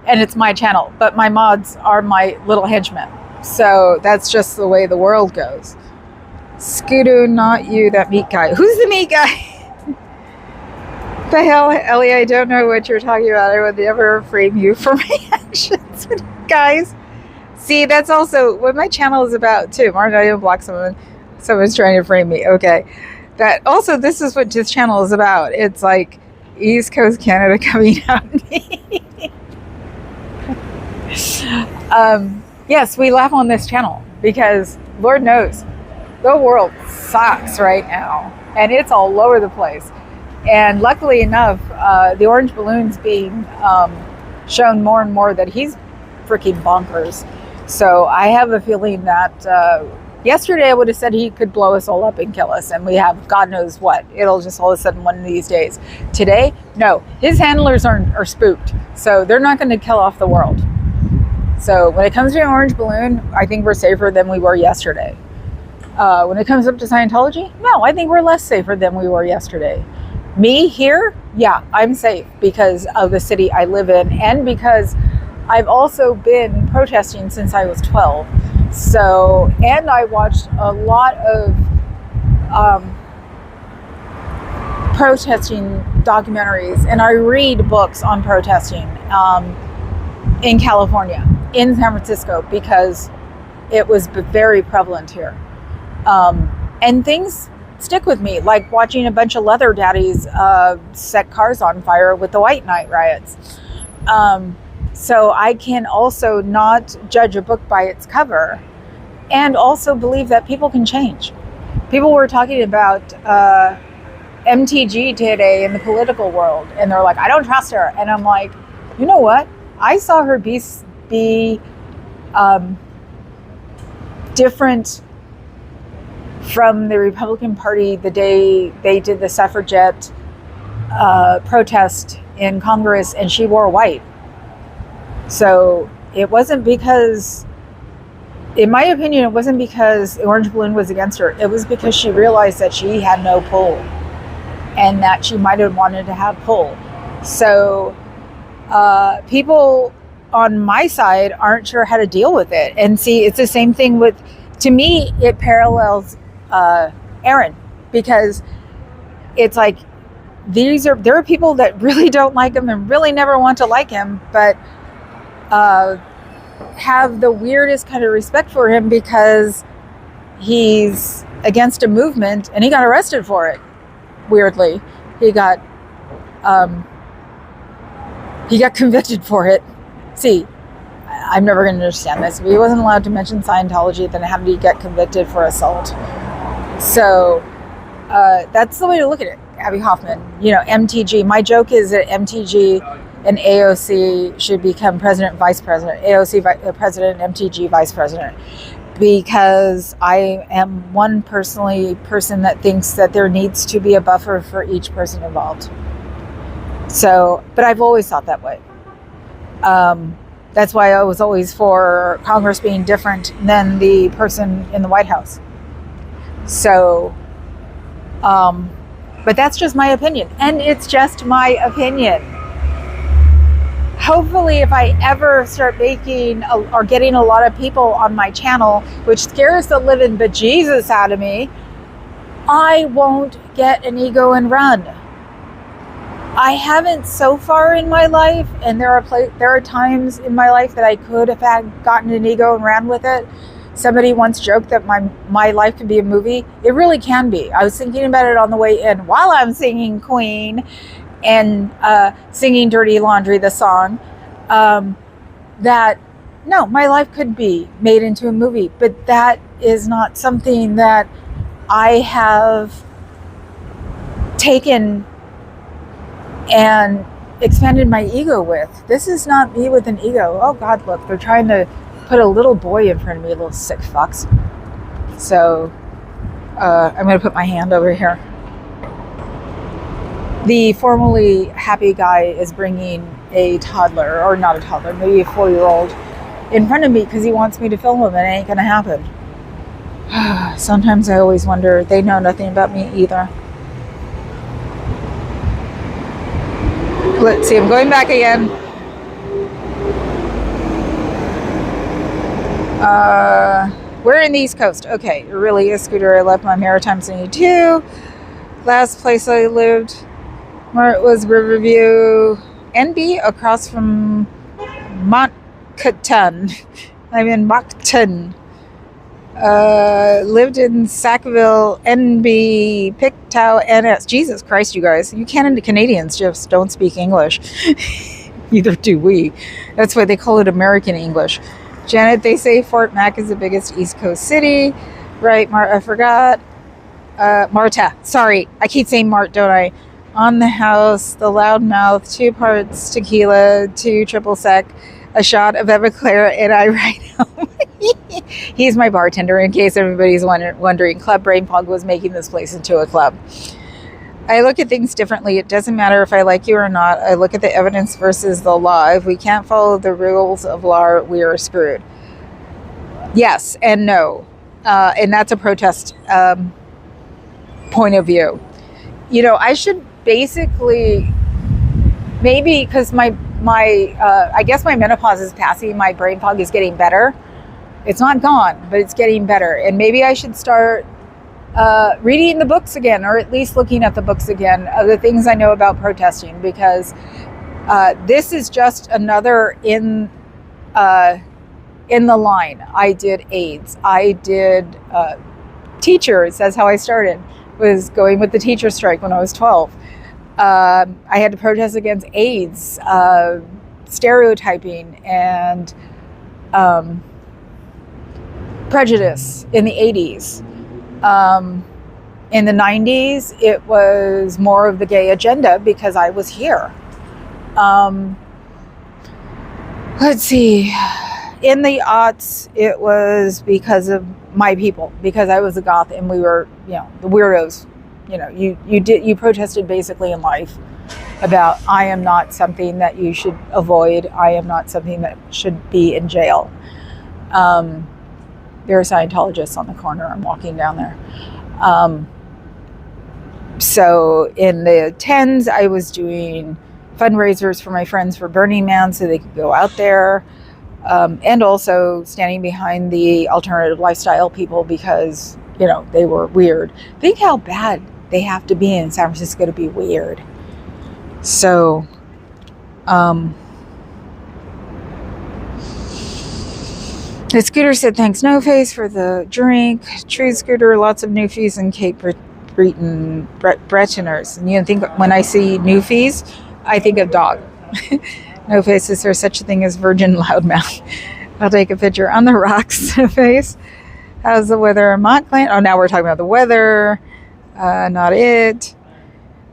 and it's my channel. But my mods are my little henchmen. So that's just the way the world goes. Scooter, not you, that meat guy. Who's the meat guy? The hell, Ellie, I don't know what you're talking about. I would never frame you for my actions, guys. See, that's also what my channel is about too. Martin, I didn't block someone. Someone's trying to frame me. Okay. That also, this is what this channel is about. It's like East Coast Canada coming at me. Yes, we laugh on this channel because Lord knows the world sucks right now and it's all over the place. And luckily enough, the orange balloon's being shown more and more that he's freaking bonkers. So I have a feeling that yesterday I would have said he could blow us all up and kill us, and we have God knows what. It'll just all of a sudden one of these days. Today, no, his handlers are spooked, so they're not going to kill off the world. So when it comes to an orange balloon, I think we're safer than we were yesterday. When it comes up to Scientology, no, I think we're less safer than we were yesterday. Me here, yeah, I'm safe because of the city I live in, and because I've also been protesting since I was 12. So, and I watched a lot of protesting documentaries, and I read books on protesting in California, in San Francisco, because it was very prevalent here. And things stick with me, like watching a bunch of leather daddies set cars on fire with the White Knight riots. So I can also not judge a book by its cover, and also believe that people can change. People were talking about MTG today in the political world, and they're like, I don't trust her. And I'm like, you know what? I saw her be different from the Republican Party the day they did the suffragette protest in Congress, and she wore white. So it wasn't because, in my opinion, it wasn't because Orange Balloon was against her. It was because she realized that she had no pull, and that she might have wanted to have pull. So people on my side aren't sure how to deal with it. And see, it's the same thing with, to me, it parallels Aaron, because it's like, there are people that really don't like him and really never want to like him, but have the weirdest kind of respect for him because he's against a movement, and he got arrested for it. Weirdly, he got convicted for it. See, I'm never going to understand this. He wasn't allowed to mention Scientology, then how did he get convicted for assault? So that's the way to look at it, Abby Hoffman. You know, MTG. My joke is that MTG and AOC should become president, vice president. AOC president, MTG vice president. Because I am one person that thinks that there needs to be a buffer for each person involved. So, but I've always thought that way. That's why I was always for Congress being different than the person in the White House. So, but that's just my opinion, and it's just my opinion. Hopefully, if I ever start making or getting a lot of people on my channel, which scares the living bejesus out of me, I won't get an ego and run. I haven't so far in my life, and there are times in my life that I could have gotten an ego and ran with it. Somebody once joked that my life could be a movie. It really can be. I was thinking about it on the way in while I'm singing Queen and singing Dirty Laundry, the song, that no, my life could be made into a movie, but that is not something that I have taken and expanded my ego with. This is not me with an ego. Oh God, look, they're trying to put a little boy in front of me, little sick fucks. So I'm going to put my hand over here. The formerly happy guy is bringing a toddler, or not a toddler, maybe a 4-year-old, in front of me because he wants me to film him, and it ain't going to happen. Sometimes I always wonder, they know nothing about me either. Let's see, I'm going back again. We're in the East Coast. Okay, really a scooter. I left my Maritime 72. Last place I lived where it was Riverview, NB, across from Moncton. I'm in Moncton. Lived in Sackville, NB, Pictou, NS. Jesus Christ, you guys. You Canadians just don't speak English. Neither do we. That's why they call it American English. Janet, they say Fort Mac is the biggest East Coast city. Right, I forgot. Marta. Sorry, I keep saying Mart, don't I? On the house, the loudmouth, 2 parts tequila, 2 triple sec, a shot of Everclear, and I write home. He's my bartender, in case everybody's wondering. Club Brain Fog was making this place into a club. I look at things differently. It doesn't matter if I like you or not. I look at the evidence versus the law. If we can't follow the rules of law, we are screwed. Yes and no. And that's a protest point of view. You know, I should basically, maybe because I guess my menopause is passing, my brain fog is getting better. It's not gone, but it's getting better. And maybe I should start reading the books again, or at least looking at the books again of the things I know about protesting, because this is just another in the line. I did AIDS. I did teachers. That's how I started, was going with the teacher strike when I was 12. I had to protest against AIDS, stereotyping, and prejudice in the 80s. In the 90s, it was more of the gay agenda because I was here. Let's see. In the aughts, it was because of my people, because I was a goth and we were, the weirdos. You protested basically in life about, I am not something that you should avoid. I am not something that should be in jail. There are Scientologists on the corner. I'm walking down there. So in the 10s, I was doing fundraisers for my friends for Burning Man so they could go out there. And also standing behind the alternative lifestyle people because, they were weird. Think how bad they have to be in San Francisco to be weird. So, the Scooter said, thanks, No Face, for the drink. True Scooter, lots of Newfies and Cape Breton Bretoners. And think when I see Newfies, I think of dog. No Face, is there such a thing as virgin loudmouth? I'll take a picture on the rocks. No Face. How's the weather? Montclair? Oh, now we're talking about the weather. Not it.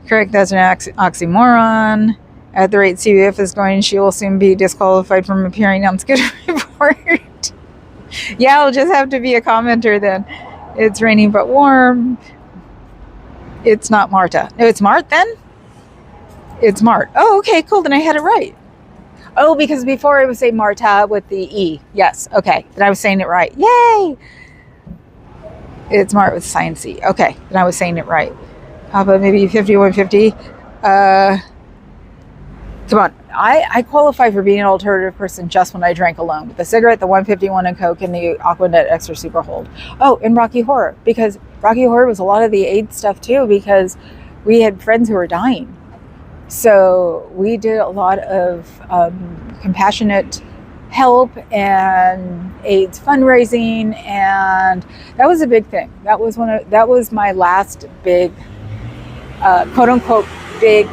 Correct, that's an oxymoron. At the rate CBF is going, she will soon be disqualified from appearing on Scooter Report. Yeah, I'll just have to be a commenter then. It's raining but warm. It's not Marta. No, it's Mart then? It's Mart. Oh, okay, cool. Then I had it right. Oh, because before I would say Marta with the E. Yes, okay. Then I was saying it right. Yay! It's Mart with science E. Okay, then I was saying it right. Papa, maybe 5150. Come on. I qualify for being an alternative person just when I drank alone. With the cigarette, the 151 and Coke, and the Aquanet Extra Super Hold. Oh, and Rocky Horror. Because Rocky Horror was a lot of the AIDS stuff too, because we had friends who were dying. So we did a lot of compassionate help and AIDS fundraising, and that was a big thing. That was my last big, quote unquote, big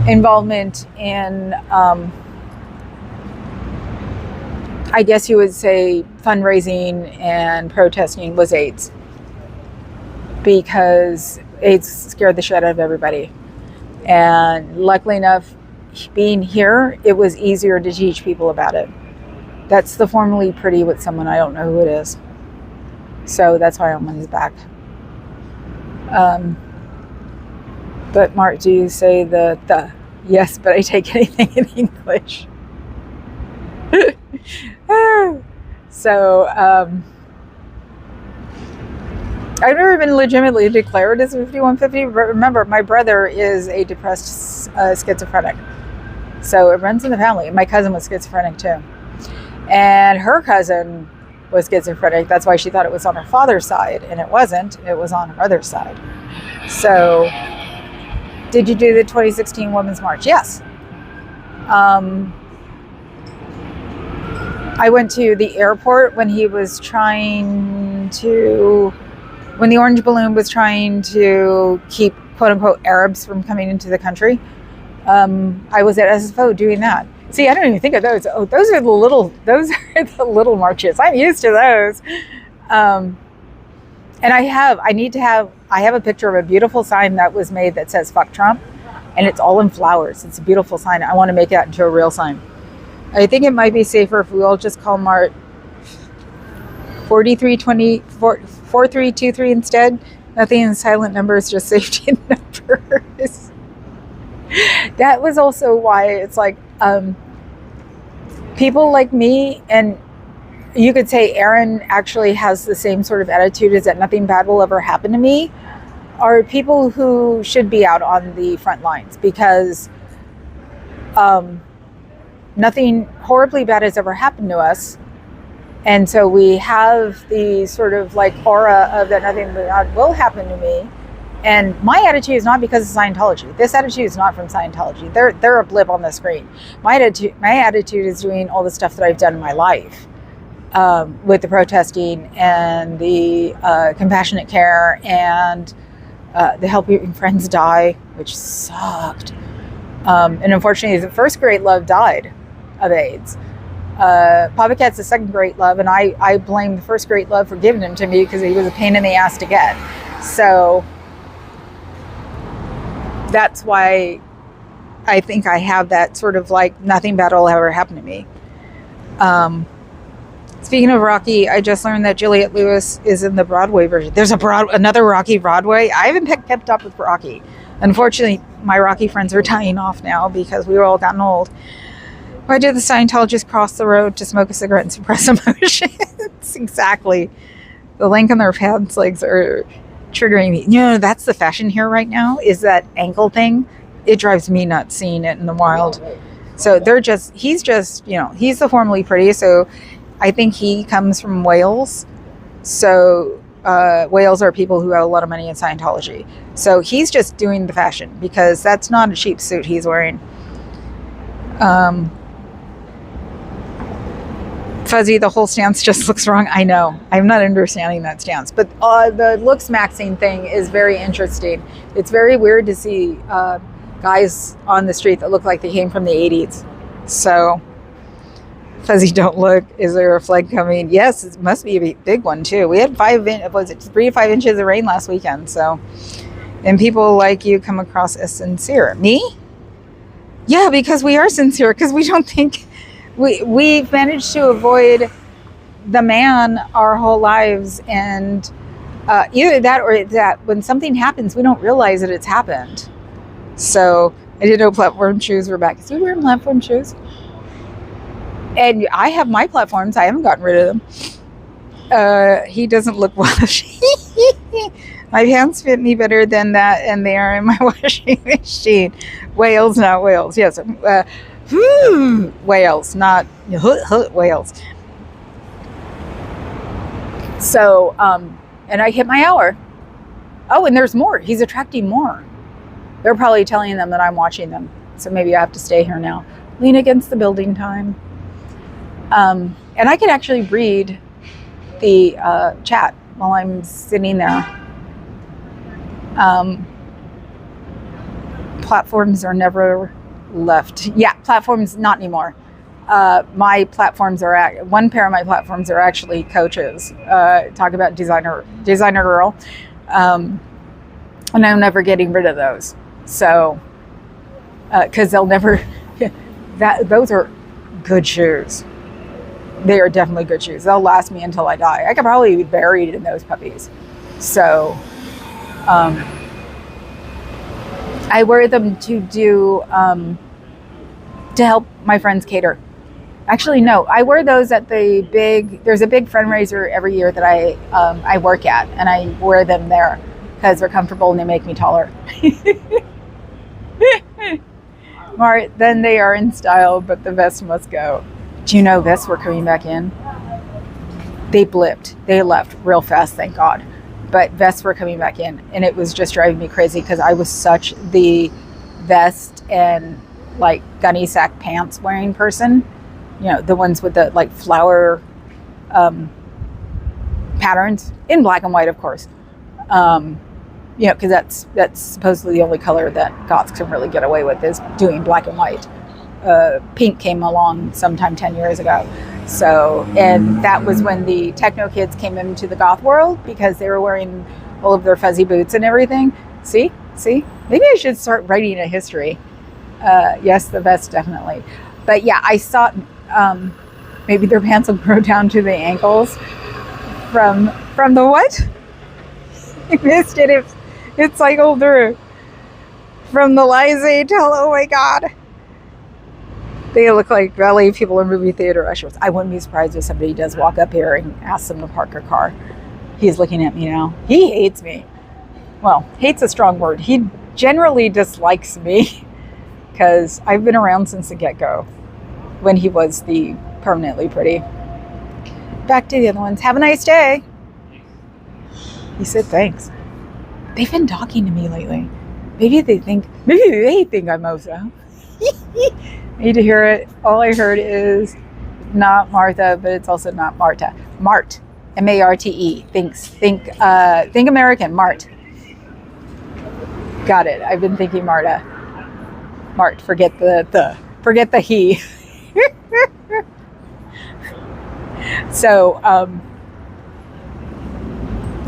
involvement in, I guess you would say, fundraising and protesting was AIDS, because AIDS scared the shit out of everybody. And luckily enough, being here, it was easier to teach people about it. That's the formerly pretty with someone, I don't know who it is. So that's why I'm on his back. But Mark, do you say the? Yes, but I take anything in English. So, I've never been legitimately declared as 5150. Remember, my brother is a depressed schizophrenic. So it runs in the family. My cousin was schizophrenic too. And her cousin was schizophrenic. That's why she thought it was on her father's side. And it wasn't. It was on her mother's side. So, did you do the 2016 Women's March? Yes. I went to the airport when he was trying to... when the orange balloon was trying to keep quote-unquote Arabs from coming into the country. I was at SFO doing that. See, I don't even think of those. Oh, those are the little marches. I'm used to those. And I have a picture of a beautiful sign that was made that says "Fuck Trump," and it's all in flowers. It's a beautiful sign. I want to make that into a real sign. I think it might be safer if we all just call Mart 4323 instead. Nothing in silent numbers, just safety numbers. That was also why it's like people like me, and you could say Aaron actually has the same sort of attitude, is that nothing bad will ever happen to me, are people who should be out on the front lines, because nothing horribly bad has ever happened to us. And so we have the sort of like aura of that nothing bad will happen to me. And my attitude is not because of Scientology. This attitude is not from Scientology. They're a blip on the screen. My attitude is doing all the stuff that I've done in my life, with the protesting and the compassionate care and the helping friends die, which sucked. And unfortunately, the first great love died of AIDS. Papa Cat's the second great love, and I blame the first great love for giving him to me because he was a pain in the ass to get. So that's why I think I have that sort of like nothing bad will ever happen to me. Speaking of Rocky, I just learned that Juliette Lewis is in the Broadway version. There's another Rocky Broadway. I haven't kept up with Rocky. Unfortunately, my Rocky friends are dying off now because we were all gotten old. Why did the Scientologists cross the road to smoke a cigarette and suppress emotions? Exactly. The link on their pants legs are triggering me. You know, that's the fashion here right now, is that ankle thing. It drives me nuts seeing it in the wild. So he's the formerly pretty. So I think he comes from Wales. So Wales are people who have a lot of money in Scientology. So he's just doing the fashion because that's not a cheap suit he's wearing. Fuzzy, the whole stance just looks wrong. I know. I'm not understanding that stance. But the looks maxing thing is very interesting. It's very weird to see guys on the street that look like they came from the 80s. So, Fuzzy, don't look. Is there a flood coming? Yes, it must be a big one too. We had 3 to 5 inches of rain last weekend. So, and people like you come across as sincere. Me? Yeah, because we are sincere. Because we don't think... We've managed to avoid the man our whole lives, and either that or that when something happens, we don't realize that it's happened. So I didn't know platform shoes were back. Is he wearing platform shoes? And I have my platforms. I haven't gotten rid of them. He doesn't look Welsh. My pants fit me better than that, and they are in my washing machine. Wales, not Wales. Yes. Wales, not Wales. So, and I hit my hour. Oh, and there's more. He's attracting more. They're probably telling them that I'm watching them. So maybe I have to stay here now. Lean against the building time. And I could actually read the chat while I'm sitting there. Platforms are never left. Yeah, platforms, not anymore. My platforms are one pair of my platforms are actually coaches. Talk about designer girl, and I'm never getting rid of those. So, because they'll never. Those are good shoes. They are definitely good shoes. They'll last me until I die. I could probably be buried in those puppies. So, I wear them to do. To help my friends cater. Actually, no, I wear those at there's a big fundraiser every year that I work at, and I wear them there because they're comfortable and they make me taller. Then they are in style, but the vests must go. Do you know vests were coming back in? They blipped. They left real fast, thank God. But vests were coming back in, and it was just driving me crazy because I was such the vest and like gunny sack pants wearing person, you know, the ones with the like flower patterns in black and white, of course, you know, because that's supposedly the only color that goths can really get away with is doing black and white. Pink came along sometime 10 years ago. So, and that was when the techno kids came into the goth world because they were wearing all of their fuzzy boots and everything. See, maybe I should start writing a history. Yes, the vest, definitely. But yeah, I saw maybe their pants will grow down to the ankles from the what? I missed it. It's like older. From the lies they tell. Oh my God. They look like ballet people in movie theater ushers. I wouldn't be surprised if somebody does walk up here and ask them to park their car. He's looking at me now. He hates me. well, hate's a strong word. He generally dislikes me because I've been around since the get-go when he was the permanently pretty. Back to the other ones. Have a nice day. He said thanks. They've been talking to me lately. Maybe they think I'm Oso. Need to hear it. All I heard is not Martha, but it's also not Marta. Mart. M-A-R-T-E. Think American. Mart. Got it. I've been thinking Marta. Mart. Forget the he. So,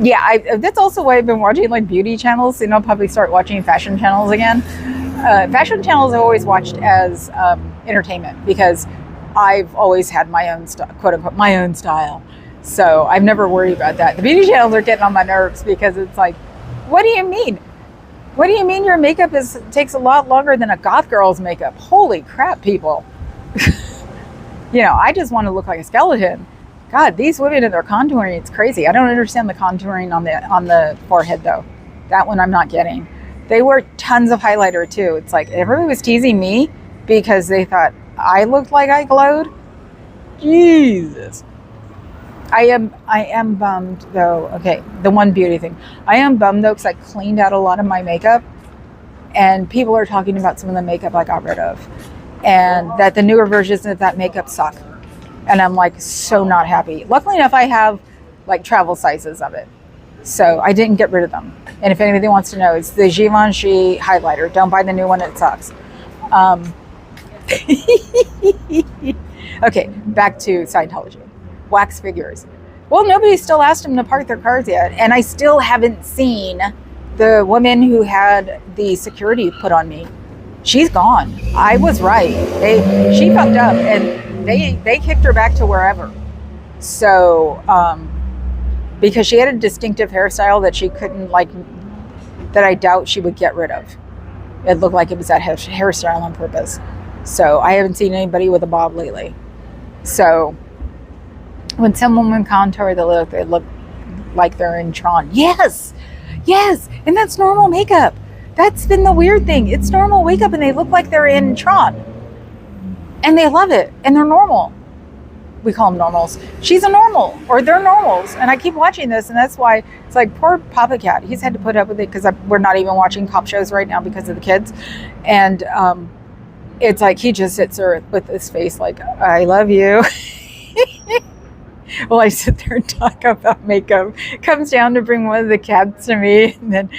yeah, that's also why I've been watching like beauty channels. I'll probably start watching fashion channels again. Fashion channels I've always watched as entertainment because I've always had my own quote unquote my own style. So I've never worried about that. The beauty channels are getting on my nerves because it's like, what do you mean? What do you mean your makeup takes a lot longer than a goth girl's makeup? Holy crap, people. I just want to look like a skeleton. God, these women and their contouring, it's crazy. I don't understand the contouring on the forehead though. That one I'm not getting. They wear tons of highlighter too. It's like everybody was teasing me because they thought I looked like I glowed. Jesus. I am bummed though. Okay, the one beauty thing. I am bummed though because I cleaned out a lot of my makeup and people are talking about some of the makeup I got rid of and that the newer versions of that makeup suck. And I'm like so not happy. Luckily enough, I have like travel sizes of it. So I didn't get rid of them. And if anybody wants to know, it's the Givenchy highlighter. Don't buy the new one, it sucks. Okay, back to Scientology. Wax figures. Well, nobody still asked them to park their cars yet. And I still haven't seen the woman who had the security put on me. She's gone. I was right. She fucked up and they kicked her back to wherever. So, because she had a distinctive hairstyle that she couldn't that I doubt she would get rid of. It looked like it was that hairstyle on purpose. So I haven't seen anybody with a bob lately. So when some women contour the look, they look like they're in Tron. Yes, and that's normal makeup. That's been the weird thing. It's normal makeup and they look like they're in Tron. And they love it and they're normal. We call them normals. She's a normal, or they're normals. And I keep watching this, and that's why it's like poor Papa Cat. He's had to put up with it because we're not even watching cop shows right now because of the kids. And it's like he just sits there with his face like, I love you. Well, I sit there and talk about makeup. Comes down to bring one of the cats to me, and then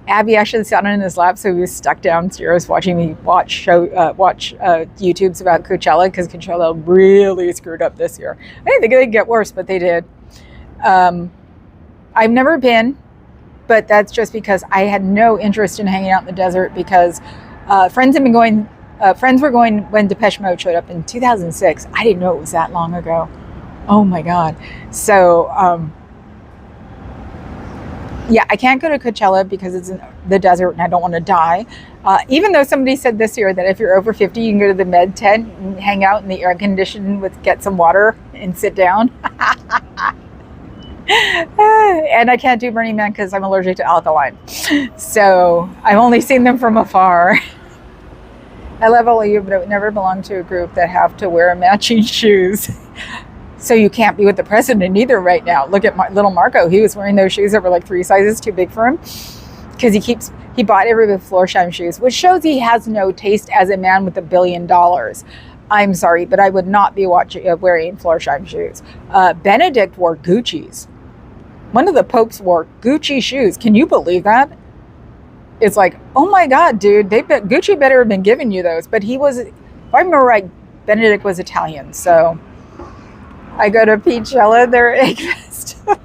Abby actually sat on his lap, so he was stuck downstairs watching me watch YouTubes about Coachella because Coachella really screwed up this year. I didn't think they'd get worse, but they did. I've never been, but that's just because I had no interest in hanging out in the desert because friends were going when Depeche Mode showed up in 2006. I didn't know it was that long ago. Oh my God. So, yeah, I can't go to Coachella because it's in the desert and I don't want to die. Even though somebody said this year that if you're over 50, you can go to the med tent and hang out in the air conditioned get some water and sit down. And I can't do Burning Man because I'm allergic to alkaline. So I've only seen them from afar. I love all of you, but I would never belong to a group that have to wear matching shoes. So you can't be with the president either right now. Look at little Marco. He was wearing those shoes that were like 3 sizes too big for him because he bought everybody with Florsheim shoes, which shows he has no taste as a man with $1 billion. I'm sorry, but I would not be wearing Florsheim shoes. Benedict wore Gucci's. One of the popes wore Gucci shoes. Can you believe that? It's like, oh my God, dude, Gucci better have been giving you those. But he was, if I remember right, Benedict was Italian, so I go to Peachella, their egg festival.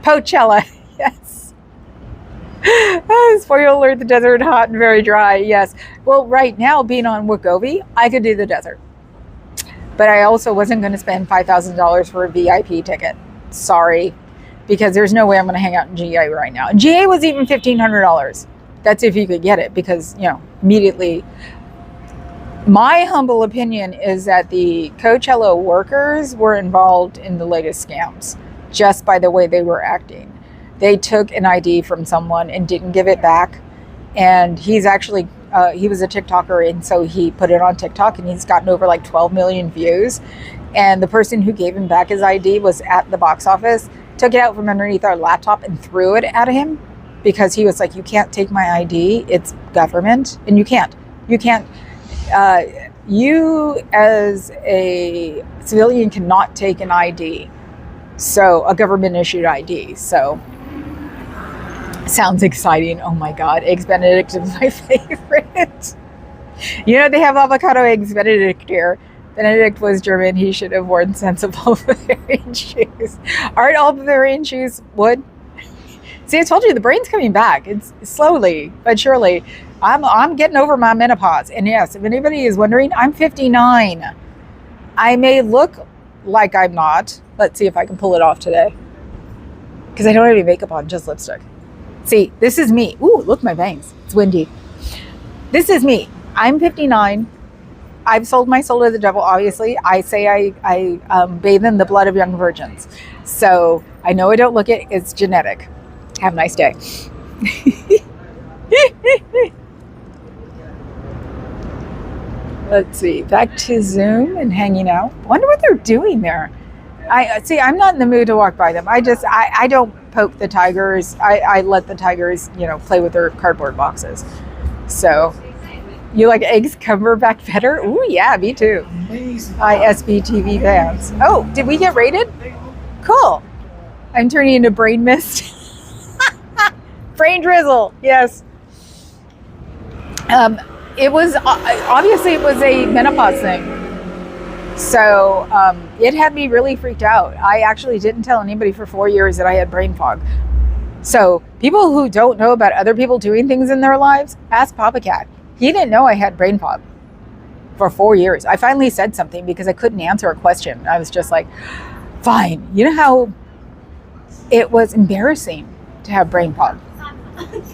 Pochella, yes. Spoiler alert, the desert hot and very dry, yes. Well, right now, being on Wegovy, I could do the desert. But I also wasn't going to spend $5,000 for a VIP ticket. Sorry. Because there's no way I'm going to hang out in GA right now. And GA was even $1,500. That's if you could get it because, immediately. My humble opinion is that the Coachella workers were involved in the latest scams just by the way they were acting. They took an ID from someone and didn't give it back. And he's actually, he was a TikToker, and so he put it on TikTok, and he's gotten over like 12 million views. And the person who gave him back his ID was at the box office, took it out from underneath our laptop and threw it at him, because he was like, you can't take my ID, it's government. And you can't, you as a civilian cannot take an ID. So a government issued ID. So sounds exciting. Oh my God. Eggs Benedict is my favorite. You know, they have avocado eggs Benedict here. Benedict was German. He should have worn sensible Bavarian shoes. Aren't all Bavarian shoes wood? See, I told you the brain's coming back. It's slowly but surely. I'm getting over my menopause. And yes, if anybody is wondering, I'm 59. I may look like I'm not. Let's see if I can pull it off today. Because I don't have any makeup on, just lipstick. See, this is me. Ooh, look, my bangs. It's windy. This is me. I'm 59. I've sold my soul to the devil, obviously. I say I bathe in the blood of young virgins. So I know I don't look it. It's genetic. Have a nice day. Let's see. Back to Zoom and hanging out. Wonder what they're doing there. I'm not in the mood to walk by them. I don't poke the tigers. I let the tigers, play with their cardboard boxes. So, you like eggs Cumberbatch better? Ooh, yeah, me too. ISBTV fans. Oh, did we get rated? Cool. I'm turning into brain mist. Brain drizzle. Yes. It was obviously it was a menopause thing. So it had me really freaked out. I actually didn't tell anybody for 4 years that I had brain fog. So people who don't know about other people doing things in their lives, ask Papa Cat. He didn't know I had brain fog for 4 years. I finally said something because I couldn't answer a question. I was just like, fine. You know how it was embarrassing to have brain fog?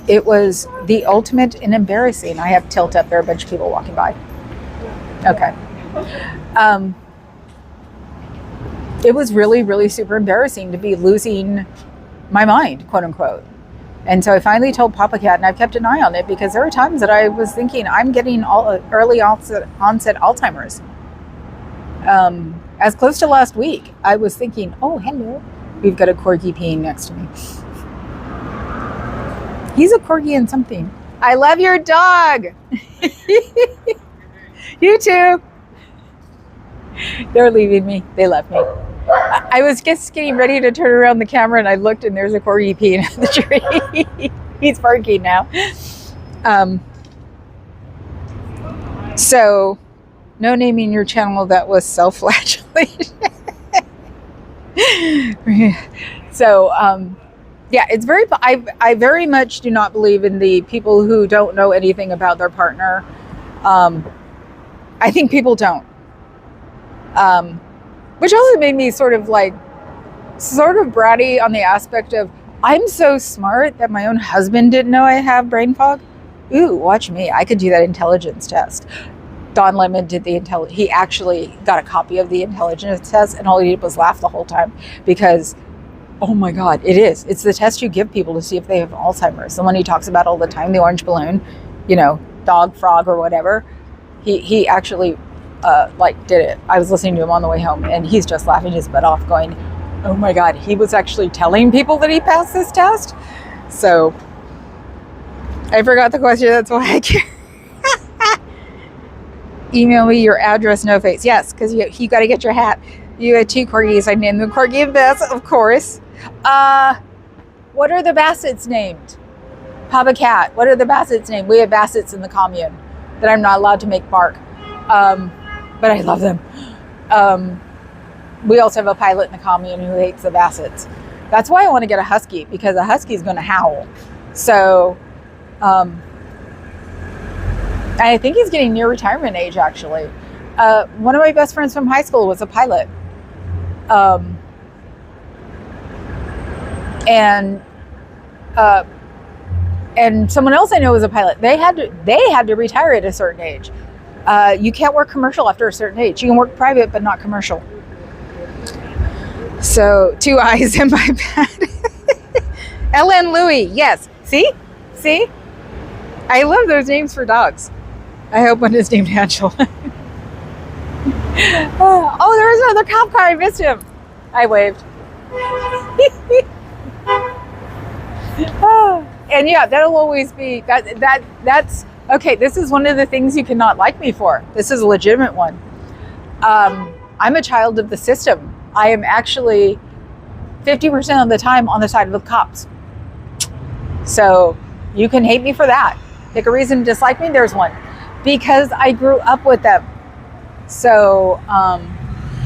It was the ultimate in embarrassing. I have tilt up. There are a bunch of people walking by. Okay. It was really, really super embarrassing to be losing my mind, quote unquote. And so I finally told Papa Cat, and I've kept an eye on it, because there were times that I was thinking I'm getting early onset Alzheimer's. As close to last week, I was thinking, oh, hello. We've got a corgi peeing next to me. He's a corgi and something. I love your dog. You too. They're leaving me. They left me. I was just getting ready to turn around the camera, and I looked, and there's a corgi peeing in the tree. He's barking now. So, no naming your channel that was self-flagellation. So, yeah, it's very. I very much do not believe in the people who don't know anything about their partner. I think people don't. Which also made me sort of bratty on the aspect of, I'm so smart that my own husband didn't know I have brain fog. Ooh, watch me. I could do that intelligence test. Don Lemon did he actually got a copy of the intelligence test, and all he did was laugh the whole time, because, oh my God, it's the test you give people to see if they have Alzheimer's. The one he talks about all the time, the orange balloon, dog, frog, or whatever. He actually did it. I was listening to him on the way home, and he's just laughing his butt off, going, oh my God, he was actually telling people that he passed this test. So I forgot the question. That's why I care. Email me your address, no face. Yes, because you got to get your hat. You had 2 corgis. I named them Corgi and Bess, of course. What are the Bassets named? Papa Cat. What are the Bassets named? We have Bassets in the commune that I'm not allowed to make bark. But I love them. We also have a pilot in the commune who hates the Bassets. That's why I want to get a husky, because a husky is going to howl. So, I think he's getting near retirement age, actually. One of my best friends from high school was a pilot. And someone else I know was a pilot. They had to retire at a certain age. You can't work commercial after a certain age. You can work private, but not commercial. So 2 eyes in my bed. Ellen Louie. Yes. See? See? I love those names for dogs. I hope one is named Angela. Oh, there was another cop car. I missed him. I waved. And yeah, that'll always be that's okay. This is one of the things you cannot like me for. This is a legitimate one. I'm a child of the system. I am actually 50% of the time on the side of the cops. So you can hate me for that. Pick a reason to dislike me. There's one. Because I grew up with them. So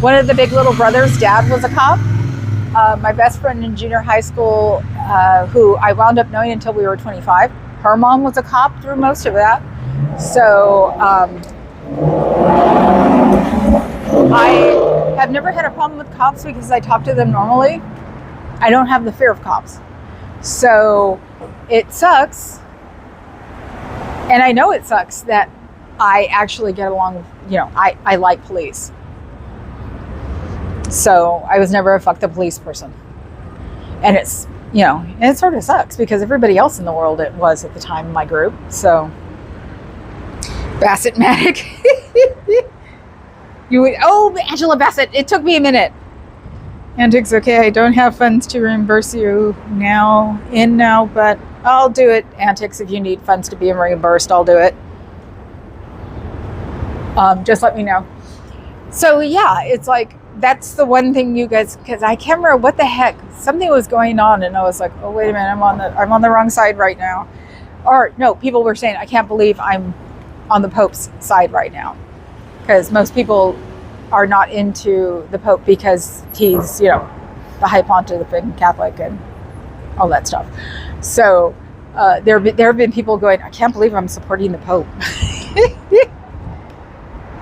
one of the big little brothers' dad was a cop. My best friend in junior high school, who I wound up knowing until we were 25, her mom was a cop through most of that. So I have never had a problem with cops because I talk to them normally. I don't have the fear of cops. So it sucks. And I know it sucks that I actually get along with, I like police. So I was never a fuck the police person. And it's, and it sort of sucks because everybody else in the world it was at the time in my group. So Bassett Matic. Angela Bassett, it took me a minute. Antics, okay, I don't have funds to reimburse you now, but I'll do it. Antics, if you need funds to be reimbursed, I'll do it. Just let me know. So yeah, it's like, that's the one thing you guys, because I can't remember what the heck, something was going on and I was like, oh, wait a minute, I'm on the wrong side right now. Or no, people were saying, I can't believe I'm on the Pope's side right now. Because most people are not into the Pope because he's, the high pontiff and Catholic and all that stuff. So there have been people going, I can't believe I'm supporting the Pope.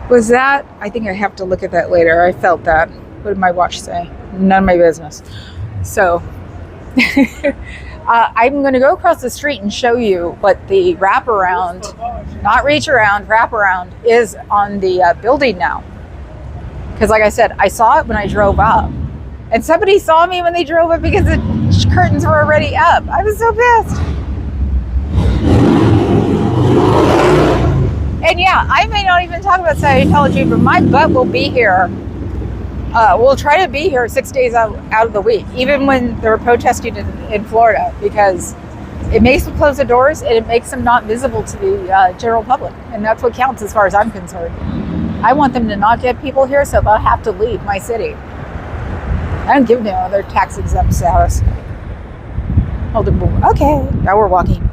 Was that? I think I have to look at that later. I felt that. What did my watch say? None of my business. So I'm going to go across the street and show you what the wraparound, not reach around, wraparound is on the building now. Because like I said, I saw it when I drove up. And somebody saw me when they drove up because the curtains were already up. I was so pissed. And yeah, I may not even talk about Scientology, but my butt will be here. We'll try to be here 6 days out of the week, even when they're protesting in Florida, because it makes them close the doors and it makes them not visible to the general public. And that's what counts as far as I'm concerned. I want them to not get people here so they'll have to leave my city. I don't give them their tax exempt status. Okay, now we're walking.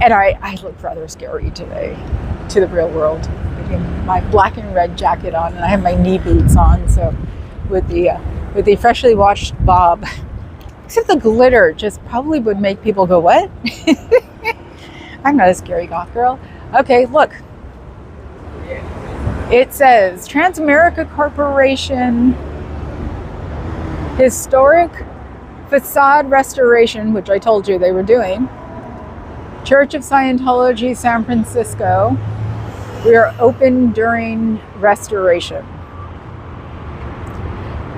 And I look rather scary today to the real world. I have my black and red jacket on and I have my knee boots on. So with the freshly washed bob, except the glitter just probably would make people go, what? I'm not a scary goth girl. Okay, look. It says Transamerica Corporation Historic Facade Restoration, which I told you they were doing. Church of Scientology, San Francisco. We are open during restoration.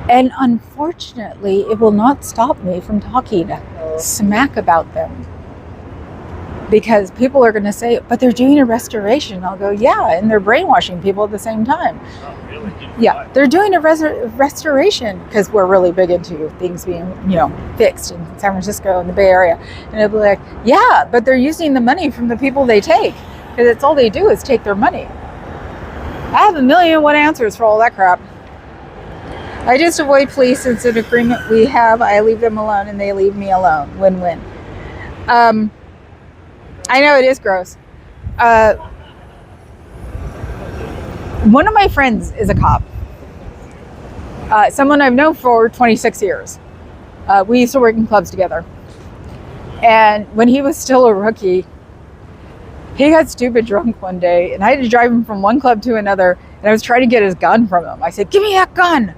And unfortunately, it will not stop me from talking smack about them. Because people are going to say, but they're doing a restoration. I'll go, yeah, and they're brainwashing people at the same time. Yeah, they're doing a restoration because we're really big into things being, fixed in San Francisco and the Bay Area. And it'll be like, yeah, but they're using the money from the people they take. Because it's all they do is take their money. I have 1,000,001 answers for all that crap. I just avoid police. It's an agreement we have. I leave them alone and they leave me alone. Win-win. I know it is gross. One of my friends is a cop. Someone I've known for 26 years. We used to work in clubs together. And when he was still a rookie, he got stupid drunk one day and I had to drive him from one club to another and I was trying to get his gun from him. I said, give me that gun.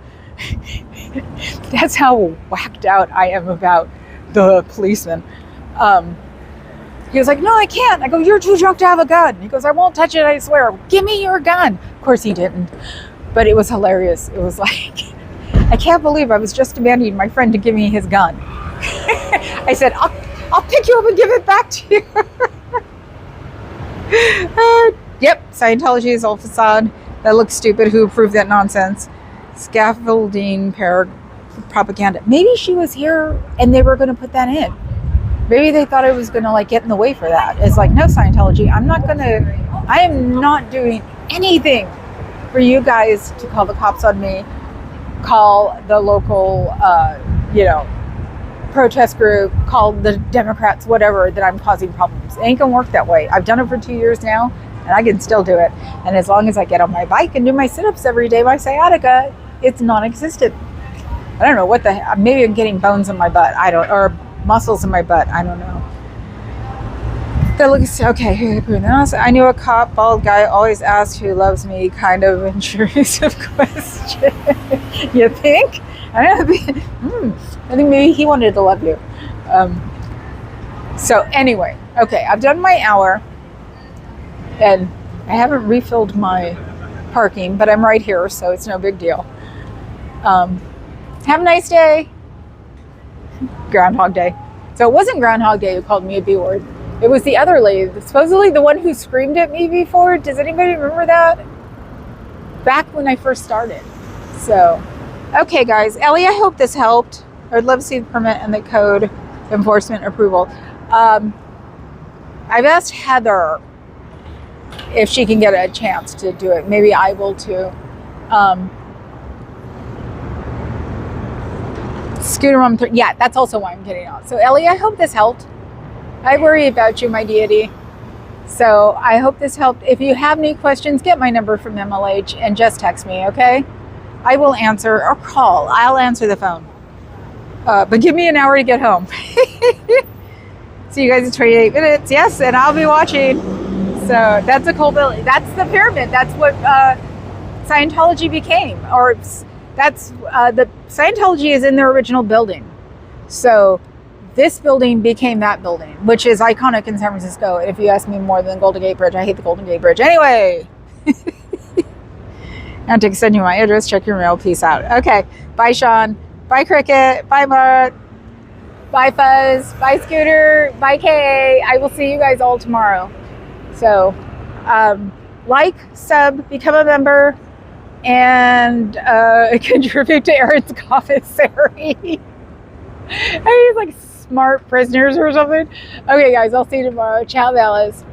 That's how whacked out I am about the policeman. He was like, no, I can't. I go, you're too drunk to have a gun. He goes, I won't touch it, I swear. Give me your gun. Of course he didn't. But it was hilarious. It was like, I can't believe I was just demanding my friend to give me his gun. I said, I'll pick you up and give it back to you. Yep, Scientology is all facade. That looks stupid. Who approved that nonsense? Scaffolding propaganda. Maybe she was here and they were going to put that in. Maybe they thought I was going to like get in the way for that. It's like, no, Scientology, I am not doing anything for you guys to call the cops on me, call the local, protest group, call the Democrats, whatever, that I'm causing problems. It ain't gonna work that way. I've done it for 2 years now, and I can still do it. And as long as I get on my bike and do my sit-ups every day, my sciatica, it's non-existent. I don't know what maybe I'm getting bones in my butt. Or muscles in my butt. I don't know. That looks okay. I knew a cop, bald guy, always asked who loves me, kind of intrusive question. You think? I think maybe he wanted to love you. So anyway, okay, I've done my hour, and I haven't refilled my parking, but I'm right here, so it's no big deal. Have a nice day. Groundhog Day. So it wasn't Groundhog Day who called me a B word. It was the other lady, supposedly the one who screamed at me before. Does anybody remember that? Back when I first started. So, okay, guys. Ellie, I hope this helped. I would love to see the permit and the code enforcement approval. I've asked Heather if she can get a chance to do it. Maybe I will too. Scooter Mom 3. Yeah, that's also why I'm getting on. So, Ellie, I hope this helped. I worry about you, my deity. So I hope this helped. If you have any questions, get my number from MLH and just text me, okay? I will answer, or call. I'll answer the phone. But give me an hour to get home. See you guys in 28 minutes. Yes, and I'll be watching. So that's a cool building. That's the pyramid. That's what Scientology became. Or that's the Scientology is in their original building. So this building became that building, which is iconic in San Francisco. If you ask me more than the Golden Gate Bridge, I hate the Golden Gate Bridge. Anyway, I'm to send you my address. Check your mail. Peace out. Okay. Bye, Sean. Bye, Cricket. Bye, Mark. Bye, Fuzz. Bye, Scooter. Bye, Kay. I will see you guys all tomorrow. So, like, sub, become a member, and contribute to Aaron's commissary. He's like smart prisoners or something. Okay, guys, I'll see you tomorrow. Ciao, Bellas.